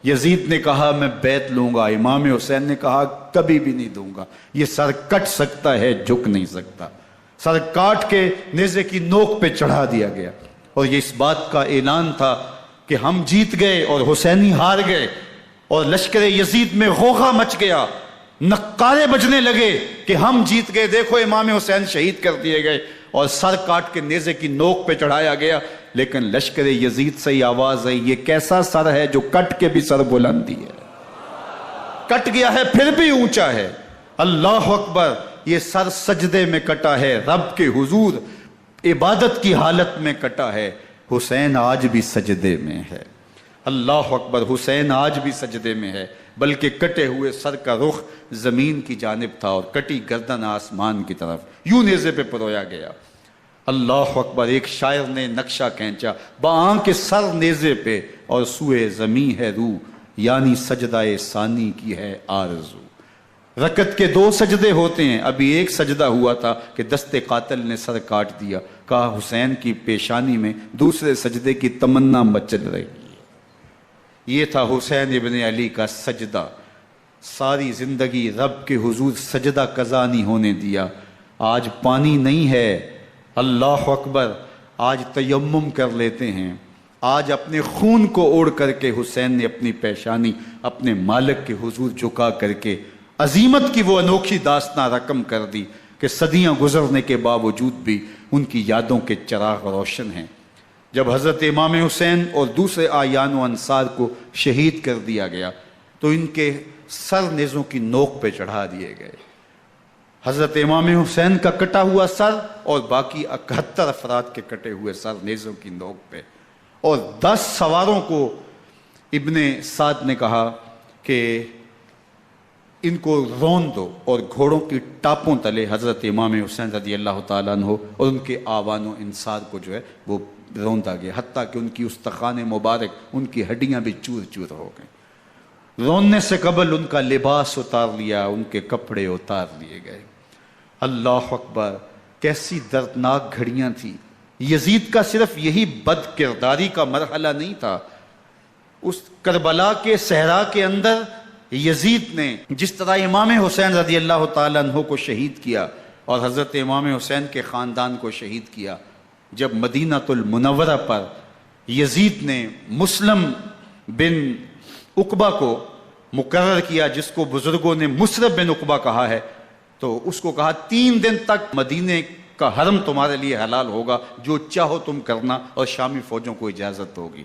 یزید نے کہا میں بیعت لوں گا، امام حسین نے کہا کبھی بھی نہیں دوں گا، یہ سر کٹ سکتا ہے جھک نہیں سکتا۔ سر کاٹ کے نیزے کی نوک پہ چڑھا دیا گیا اور یہ اس بات کا اعلان تھا کہ ہم جیت گئے اور حسینی ہار گئے، اور لشکر یزید میں غوغا مچ گیا، نقارے بجنے لگے کہ ہم جیت گئے، دیکھو امام حسین شہید کر دیے گئے، اور سر کاٹ کے نیزے کی نوک پہ چڑھایا گیا۔ لیکن لشکر یزید سے ہی آواز آئی یہ کیسا سر ہے جو کٹ کے بھی سر بلندی ہے، کٹ گیا ہے پھر بھی اونچا ہے، اللہ اکبر، یہ سر سجدے میں کٹا ہے، رب کے حضور عبادت کی حالت میں کٹا ہے۔ حسین آج بھی سجدے میں ہے، اللہ اکبر، حسین آج بھی سجدے میں ہے، بلکہ کٹے ہوئے سر کا رخ زمین کی جانب تھا اور کٹی گردن آسمان کی طرف، یوں نیزے پہ پرویا گیا۔ اللہ اکبر، ایک شاعر نے نقشہ کھینچا، بآنکھ سر نیزے پہ اور سوئے زمیں ہے روح، یعنی سجدہ ثانی کی ہے آرزو۔ رکعت کے 2 سجدے ہوتے ہیں، ابھی ایک سجدہ ہوا تھا کہ دست قاتل نے سر کاٹ دیا، کہا حسین کی پیشانی میں دوسرے سجدے کی تمنا مچل رہی ہے۔ یہ تھا حسین ابن علی کا سجدہ، ساری زندگی رب کے حضور سجدہ قضا نہیں ہونے دیا۔ آج پانی نہیں ہے، اللہ اکبر، آج تیمم کر لیتے ہیں، آج اپنے خون کو اوڑ کر کے حسین نے اپنی پیشانی اپنے مالک کے حضور جھکا کر کے عظیمت کی وہ انوکھی داستان رقم کر دی کہ صدیاں گزرنے کے باوجود بھی ان کی یادوں کے چراغ روشن ہیں۔ جب حضرت امام حسین اور دوسرے آیان و انصار کو شہید کر دیا گیا تو ان کے سر نیزوں کی نوک پہ چڑھا دیے گئے۔ حضرت امام حسین کا کٹا ہوا سر اور باقی 71 افراد کے کٹے ہوئے سر نیزوں کی نوک پہ، اور 10 سواروں کو ابن سعد نے کہا کہ ان کو رون دو، اور گھوڑوں کی ٹاپوں تلے حضرت امام حسین رضی اللہ تعالیٰ عنہ اور ان کے آوان و انصار کو جو ہے وہ روندا گیا، حتیٰ کہ ان کی استخوان مبارک، ان کی ہڈیاں بھی چور چور ہو گئیں۔ روننے سے قبل ان کا لباس اتار لیا، ان کے کپڑے اتار لیے گئے۔ اللہ اکبر، کیسی دردناک گھڑیاں تھیں۔ یزید کا صرف یہی بد کرداری کا مرحلہ نہیں تھا، اس کربلا کے صحرا کے اندر یزید نے جس طرح امام حسین رضی اللہ تعالیٰ عنہ کو شہید کیا اور حضرت امام حسین کے خاندان کو شہید کیا، جب مدینہ المنورہ پر یزید نے مسلم بن عقبہ کو مقرر کیا، جس کو بزرگوں نے مصرب بن عقبہ کہا ہے، تو اس کو کہا 3 دن تک مدینے کا حرم تمہارے لیے حلال ہوگا، جو چاہو تم کرنا، اور شامی فوجوں کو اجازت ہوگی۔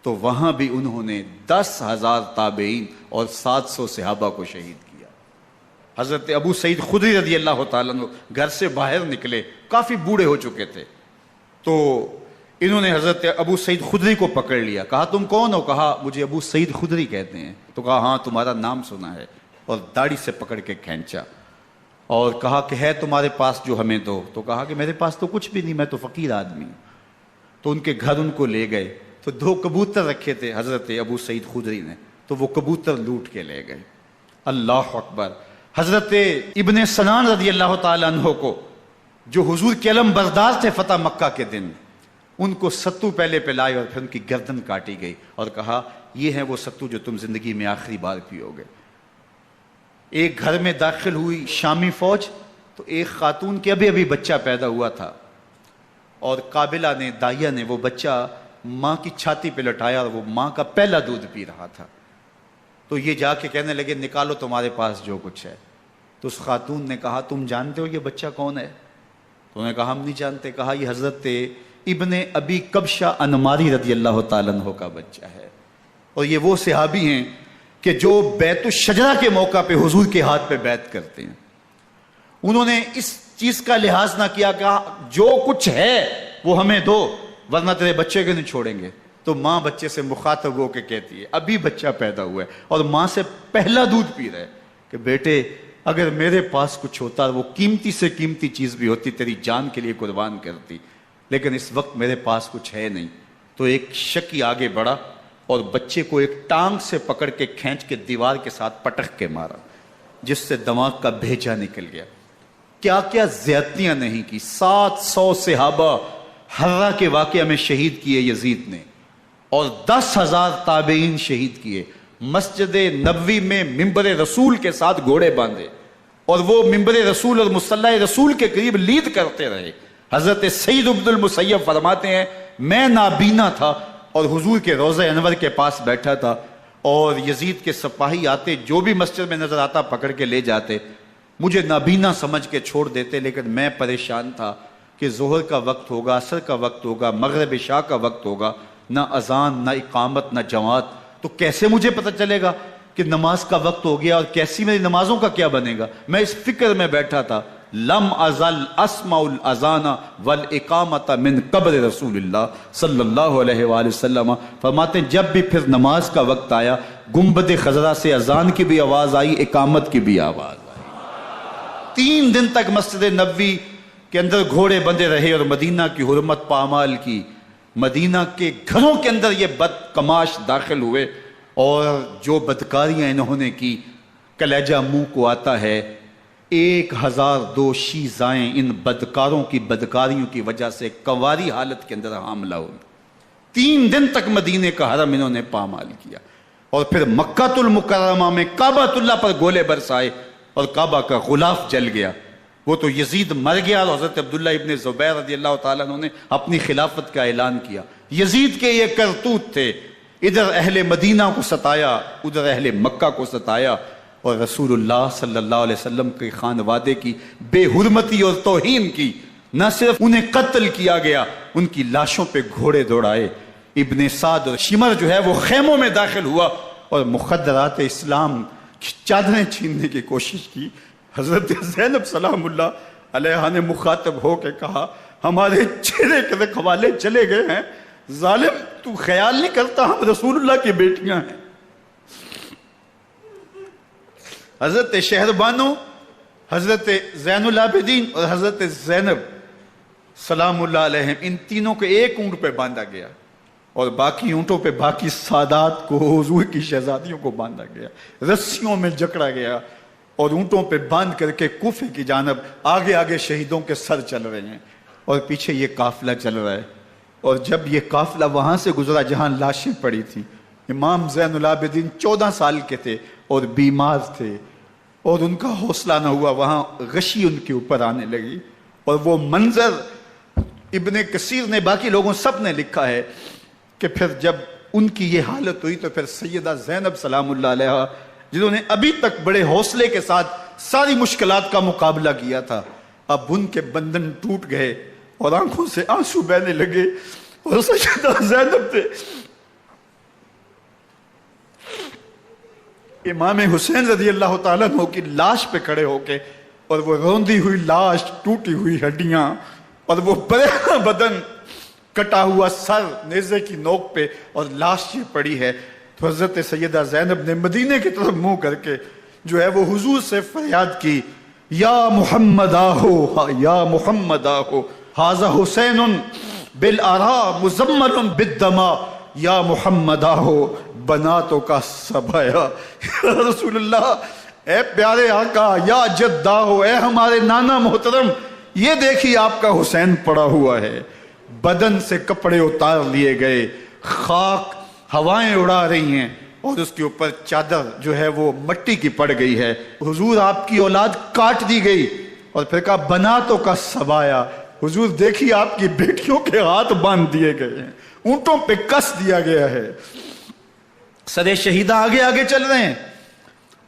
تو وہاں بھی انہوں نے 10,000 تابعین اور 700 صحابہ کو شہید کیا۔ حضرت ابو سعید خدری رضی اللہ تعالیٰ عنہ گھر سے باہر نکلے، کافی بوڑھے ہو چکے تھے، تو انہوں نے حضرت ابو سعید خدری کو پکڑ لیا، کہا تم کون ہو؟ کہا مجھے ابو سعید خدری کہتے ہیں۔ تو کہا ہاں تمہارا نام سنا ہے، اور داڑھی سے پکڑ کے کھینچا اور کہا کہ ہے تمہارے پاس جو ہمیں دو؟ تو کہا کہ میرے پاس تو کچھ بھی نہیں، میں تو فقیر آدمی ہوں۔ تو ان کے گھر ان کو لے گئے، تو 2 کبوتر رکھے تھے حضرت ابو سعید خدری نے، تو وہ کبوتر لوٹ کے لے گئے۔ اللہ اکبر۔ حضرت ابن سنان رضی اللہ تعالیٰ عنہ کو، جو حضور کے علم بردار تھے فتح مکہ کے دن، ان کو ستو پہلے پلائے اور پھر ان کی گردن کاٹی گئی، اور کہا یہ ہے وہ ستو جو تم زندگی میں آخری بار پیو گے۔ ایک گھر میں داخل ہوئی شامی فوج، تو ایک خاتون کے ابھی ابھی بچہ پیدا ہوا تھا، اور قابلہ نے، دائیا نے وہ بچہ ماں کی چھاتی پہ لٹایا، اور وہ ماں کا پہلا دودھ پی رہا تھا۔ تو یہ جا کے کہنے لگے نکالو تمہارے پاس جو کچھ ہے۔ تو اس خاتون نے کہا تم جانتے ہو یہ بچہ کون ہے؟ تو انہوں نے کہا ہم نہیں جانتے۔ کہا یہ حضرت ابن ابی کبشہ انماری رضی اللہ تعالیٰ عنہ کا بچہ ہے، اور یہ وہ صحابی ہیں کہ جو بیت الشجرہ کے موقع پہ حضور کے ہاتھ پہ بیعت کرتے ہیں۔ انہوں نے اس چیز کا لحاظ نہ کیا کہ جو کچھ ہے وہ ہمیں دو، ورنہ تیرے بچے کو نہیں چھوڑیں گے۔ تو ماں بچے سے مخاطب ہو کے کہتی ہے، ابھی بچہ پیدا ہوا ہے اور ماں سے پہلا دودھ پی رہے، کہ بیٹے اگر میرے پاس کچھ ہوتا، وہ قیمتی سے قیمتی چیز بھی ہوتی، تیری جان کے لیے قربان کرتی، لیکن اس وقت میرے پاس کچھ ہے نہیں۔ تو ایک شکی آگے بڑھا اور بچے کو ایک ٹانگ سے پکڑ کے کھینچ کے دیوار کے ساتھ پٹک کے مارا، جس سے دماغ کا بھیجا نکل گیا۔ کیا کیا زیادتیاں نہیں کی۔ 700 صحابہ حرہ کے واقعہ میں شہید کیے یزید نے، اور 10,000 تابعین شہید کیے۔ مسجد نبوی میں ممبر رسول کے ساتھ گھوڑے باندھے، اور وہ ممبر رسول اور مصلی رسول کے قریب لید کرتے رہے۔ حضرت سید عبد المسیب فرماتے ہیں میں نابینا تھا اور حضور کے روضہ انور کے پاس بیٹھا تھا، اور یزید کے سپاہی آتے، جو بھی مسجد میں نظر آتا پکڑ کے لے جاتے، مجھے نابینا سمجھ کے چھوڑ دیتے، لیکن میں پریشان تھا کہ ظہر کا وقت ہوگا، عصر کا وقت ہوگا، مغرب عشاء کا وقت ہوگا، نہ اذان، نہ اقامت، نہ جماعت، تو کیسے مجھے پتہ چلے گا کہ نماز کا وقت ہو گیا، اور کیسی میری نمازوں کا کیا بنے گا؟ میں اس فکر میں بیٹھا تھا۔ لم ازل اسمع الاذان والاقامت من قبر رسول اللہ صلی اللہ علیہ وآلہ وسلم۔ فرماتے ہیں جب بھی پھر نماز کا وقت آیا، گنبد خضرا سے اذان کی بھی آواز آئی، اقامت کی بھی آواز آئی۔ 3 دن تک مسجد نبوی کے اندر گھوڑے بندے رہے، اور مدینہ کی حرمت پامال کی۔ مدینہ کے گھروں کے اندر یہ بدکماش داخل ہوئے، اور جو بدکاریاں انہوں نے کی، کلیجہ منہ کو آتا ہے۔ 1002 شیزائیں ان بدکاروں کی بدکاریوں کی وجہ سے کنواری حالت کے اندر حاملہ ہوئی۔ 3 دن تک مدینے کا حرم انہوں نے پامال کیا، اور پھر مکہ المکرمہ میں کعبۃ اللہ پر گولے برسائے، اور کعبہ کا غلاف جل گیا۔ وہ تو یزید مر گیا، اور حضرت عبداللہ ابن زبیر رضی اللہ تعالیٰ عنہ نے اپنی خلافت کا اعلان کیا۔ یزید کے یہ کرتوت تھے، ادھر اہل مدینہ کو ستایا، ادھر اہل مکہ کو ستایا، اور رسول اللہ صلی اللہ علیہ وسلم کے خانوادے کی بے حرمتی اور توہین کی۔ نہ صرف انہیں قتل کیا گیا، ان کی لاشوں پہ گھوڑے دوڑائے۔ ابن سعد اور شمر جو ہے وہ خیموں میں داخل ہوا، اور مخدرات اسلام کی چادریں چھیننے کی کوشش کی۔ حضرت زینب سلام اللہ علیہ نے مخاطب ہو کے کہا ہمارے چہرے کے رکھوالے چلے گئے ہیں، ظالم تو خیال نہیں کرتا ہم رسول اللہ کی بیٹیاں ہیں۔ حضرت شہربانو، حضرت زین العابدین اور حضرت زینب سلام اللہ علیہم، ان تینوں کو ایک اونٹ پہ باندھا گیا، اور باقی اونٹوں پہ باقی سادات کو، حضور کی شہزادیوں کو باندھا گیا، رسیوں میں جکڑا گیا، اور اونٹوں پہ باندھ کر کے کوفے کی جانب آگے آگے شہیدوں کے سر چل رہے ہیں، اور پیچھے یہ قافلہ چل رہا ہے۔ اور جب یہ قافلہ وہاں سے گزرا جہاں لاشیں پڑی تھیں، امام زین العابدین 14 سال کے تھے اور بیمار تھے، اور ان کا حوصلہ نہ ہوا، وہاں غشی ان کے اوپر آنے لگی، اور وہ منظر ابن کثیر نے، باقی لوگوں سب نے لکھا ہے کہ پھر جب ان کی یہ حالت ہوئی تو پھر سیدہ زینب سلام اللہ علیہ، جنہوں نے ابھی تک بڑے حوصلے کے ساتھ ساری مشکلات کا مقابلہ کیا تھا، اب ان کے بندن ٹوٹ گئے اور آنکھوں سے آنسو بہنے لگے، اور سیدہ زینب نے امام حسین رضی اللہ تعالیٰ عنہ کی لاش پہ کھڑے ہو کے، اور وہ روندی ہوئی لاش، ٹوٹی ہوئی ہڈیاں، اور وہ برینا بدن، کٹا ہوا سر نیزے کی نوک پہ، اور لاش یہ پڑی ہے، تو حضرت سیدہ زینب نے مدینے کی طرف منہ کر کے جو ہے وہ حضور سے فریاد کی، یا محمد آہو، یا محمد آہو، ھذا حسین بالآراء مزمل بالدماء، یا محمد آہو بناتوں کا سبایا۔ یا رسول اللہ، اے پیارے آقا، یا جد آہو، اے ہمارے نانا محترم، یہ دیکھیے آپ کا حسین پڑا ہوا ہے، بدن سے کپڑے اتار لیے گئے، خاک ہوائیں اڑا رہی ہیں، اور اس کے اوپر چادر جو ہے وہ مٹی کی پڑ گئی ہے، حضور آپ کی اولاد کاٹ دی گئی، اور پھر کہا بناتوں کا سبایا، حضور دیکھیے آپ کی بیٹیوں کے ہاتھ باندھ دیے گئے ہیں، اونٹوں پہ کس دیا گیا ہے، سر شہیدہ آگے آگے چل رہے ہیں،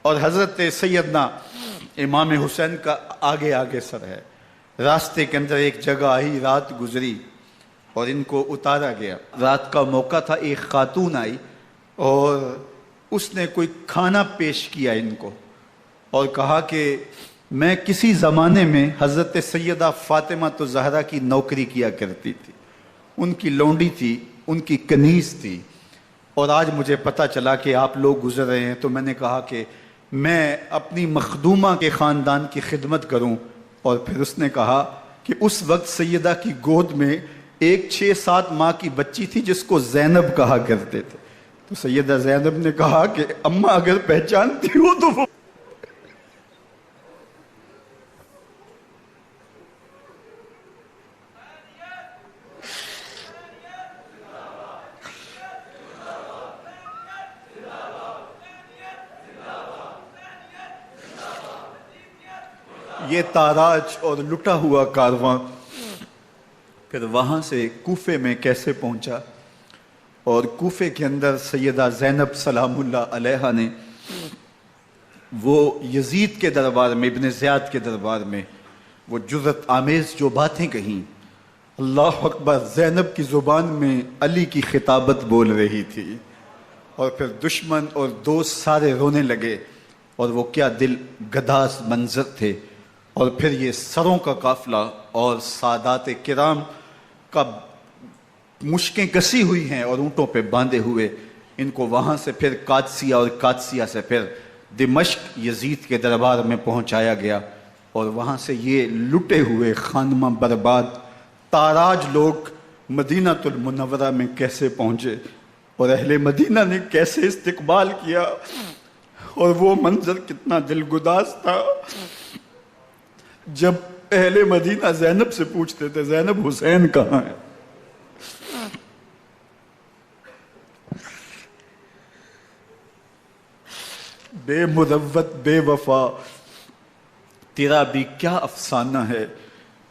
اور حضرت سیدنا امام حسین کا آگے آگے سر ہے۔ راستے کے اندر ایک جگہ آئی، رات گزری اور ان کو اتارا گیا۔ رات کا موقع تھا، ایک خاتون آئی اور اس نے کوئی کھانا پیش کیا ان کو، اور کہا کہ میں کسی زمانے میں حضرت سیدہ فاطمہ تو زہرا کی نوکری کیا کرتی تھی، ان کی لونڈی تھی، ان کی کنیز تھی، اور آج مجھے پتا چلا کہ آپ لوگ گزر رہے ہیں، تو میں نے کہا کہ میں اپنی مخدومہ کے خاندان کی خدمت کروں۔ اور پھر اس نے کہا کہ اس وقت سیدہ کی گود میں ایک 6-7 ماہ کی بچی تھی جس کو زینب کہا کرتے تھے، تو سیدہ زینب نے کہا کہ اماں اگر پہچانتی ہو تو وہ یہ تاراج اور لٹا ہوا کارواں پھر وہاں سے کوفے میں کیسے پہنچا، اور کوفے کے اندر سیدہ زینب سلام اللہ علیہا نے وہ یزید کے دربار میں، ابن زیاد کے دربار میں وہ جرأت آمیز جو باتیں کہیں، اللہ اکبر، زینب کی زبان میں علی کی خطابت بول رہی تھی، اور پھر دشمن اور دوست سارے رونے لگے، اور وہ کیا دل گداز منظر تھے، اور پھر یہ سروں کا قافلہ اور سادات کرام کا مشکیں کسی ہوئی ہیں اور اونٹوں پہ باندھے ہوئے، ان کو وہاں سے پھر قادسیہ، اور قادسیہ سے پھر دمشق یزید کے دربار میں پہنچایا گیا، اور وہاں سے یہ لٹے ہوئے خانمہ برباد تاراج لوگ مدینہ المنورہ میں کیسے پہنچے، اور اہل مدینہ نے کیسے استقبال کیا، اور وہ منظر کتنا دلگداز تھا جب اہل مدینہ زینب سے پوچھتے تھے زینب حسین کہاں ہے؟ بے مروت بے وفا تیرا بھی کیا افسانہ ہے،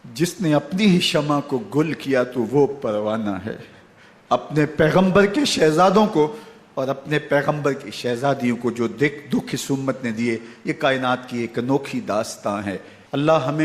جس نے اپنی ہی شمع کو گل کیا تو وہ پروانہ ہے۔ اپنے پیغمبر کے شہزادوں کو اور اپنے پیغمبر کی شہزادیوں کو جو دکھ اس امت نے دیے، یہ کائنات کی ایک انوکھی داستان ہے۔ اللہ ہمیں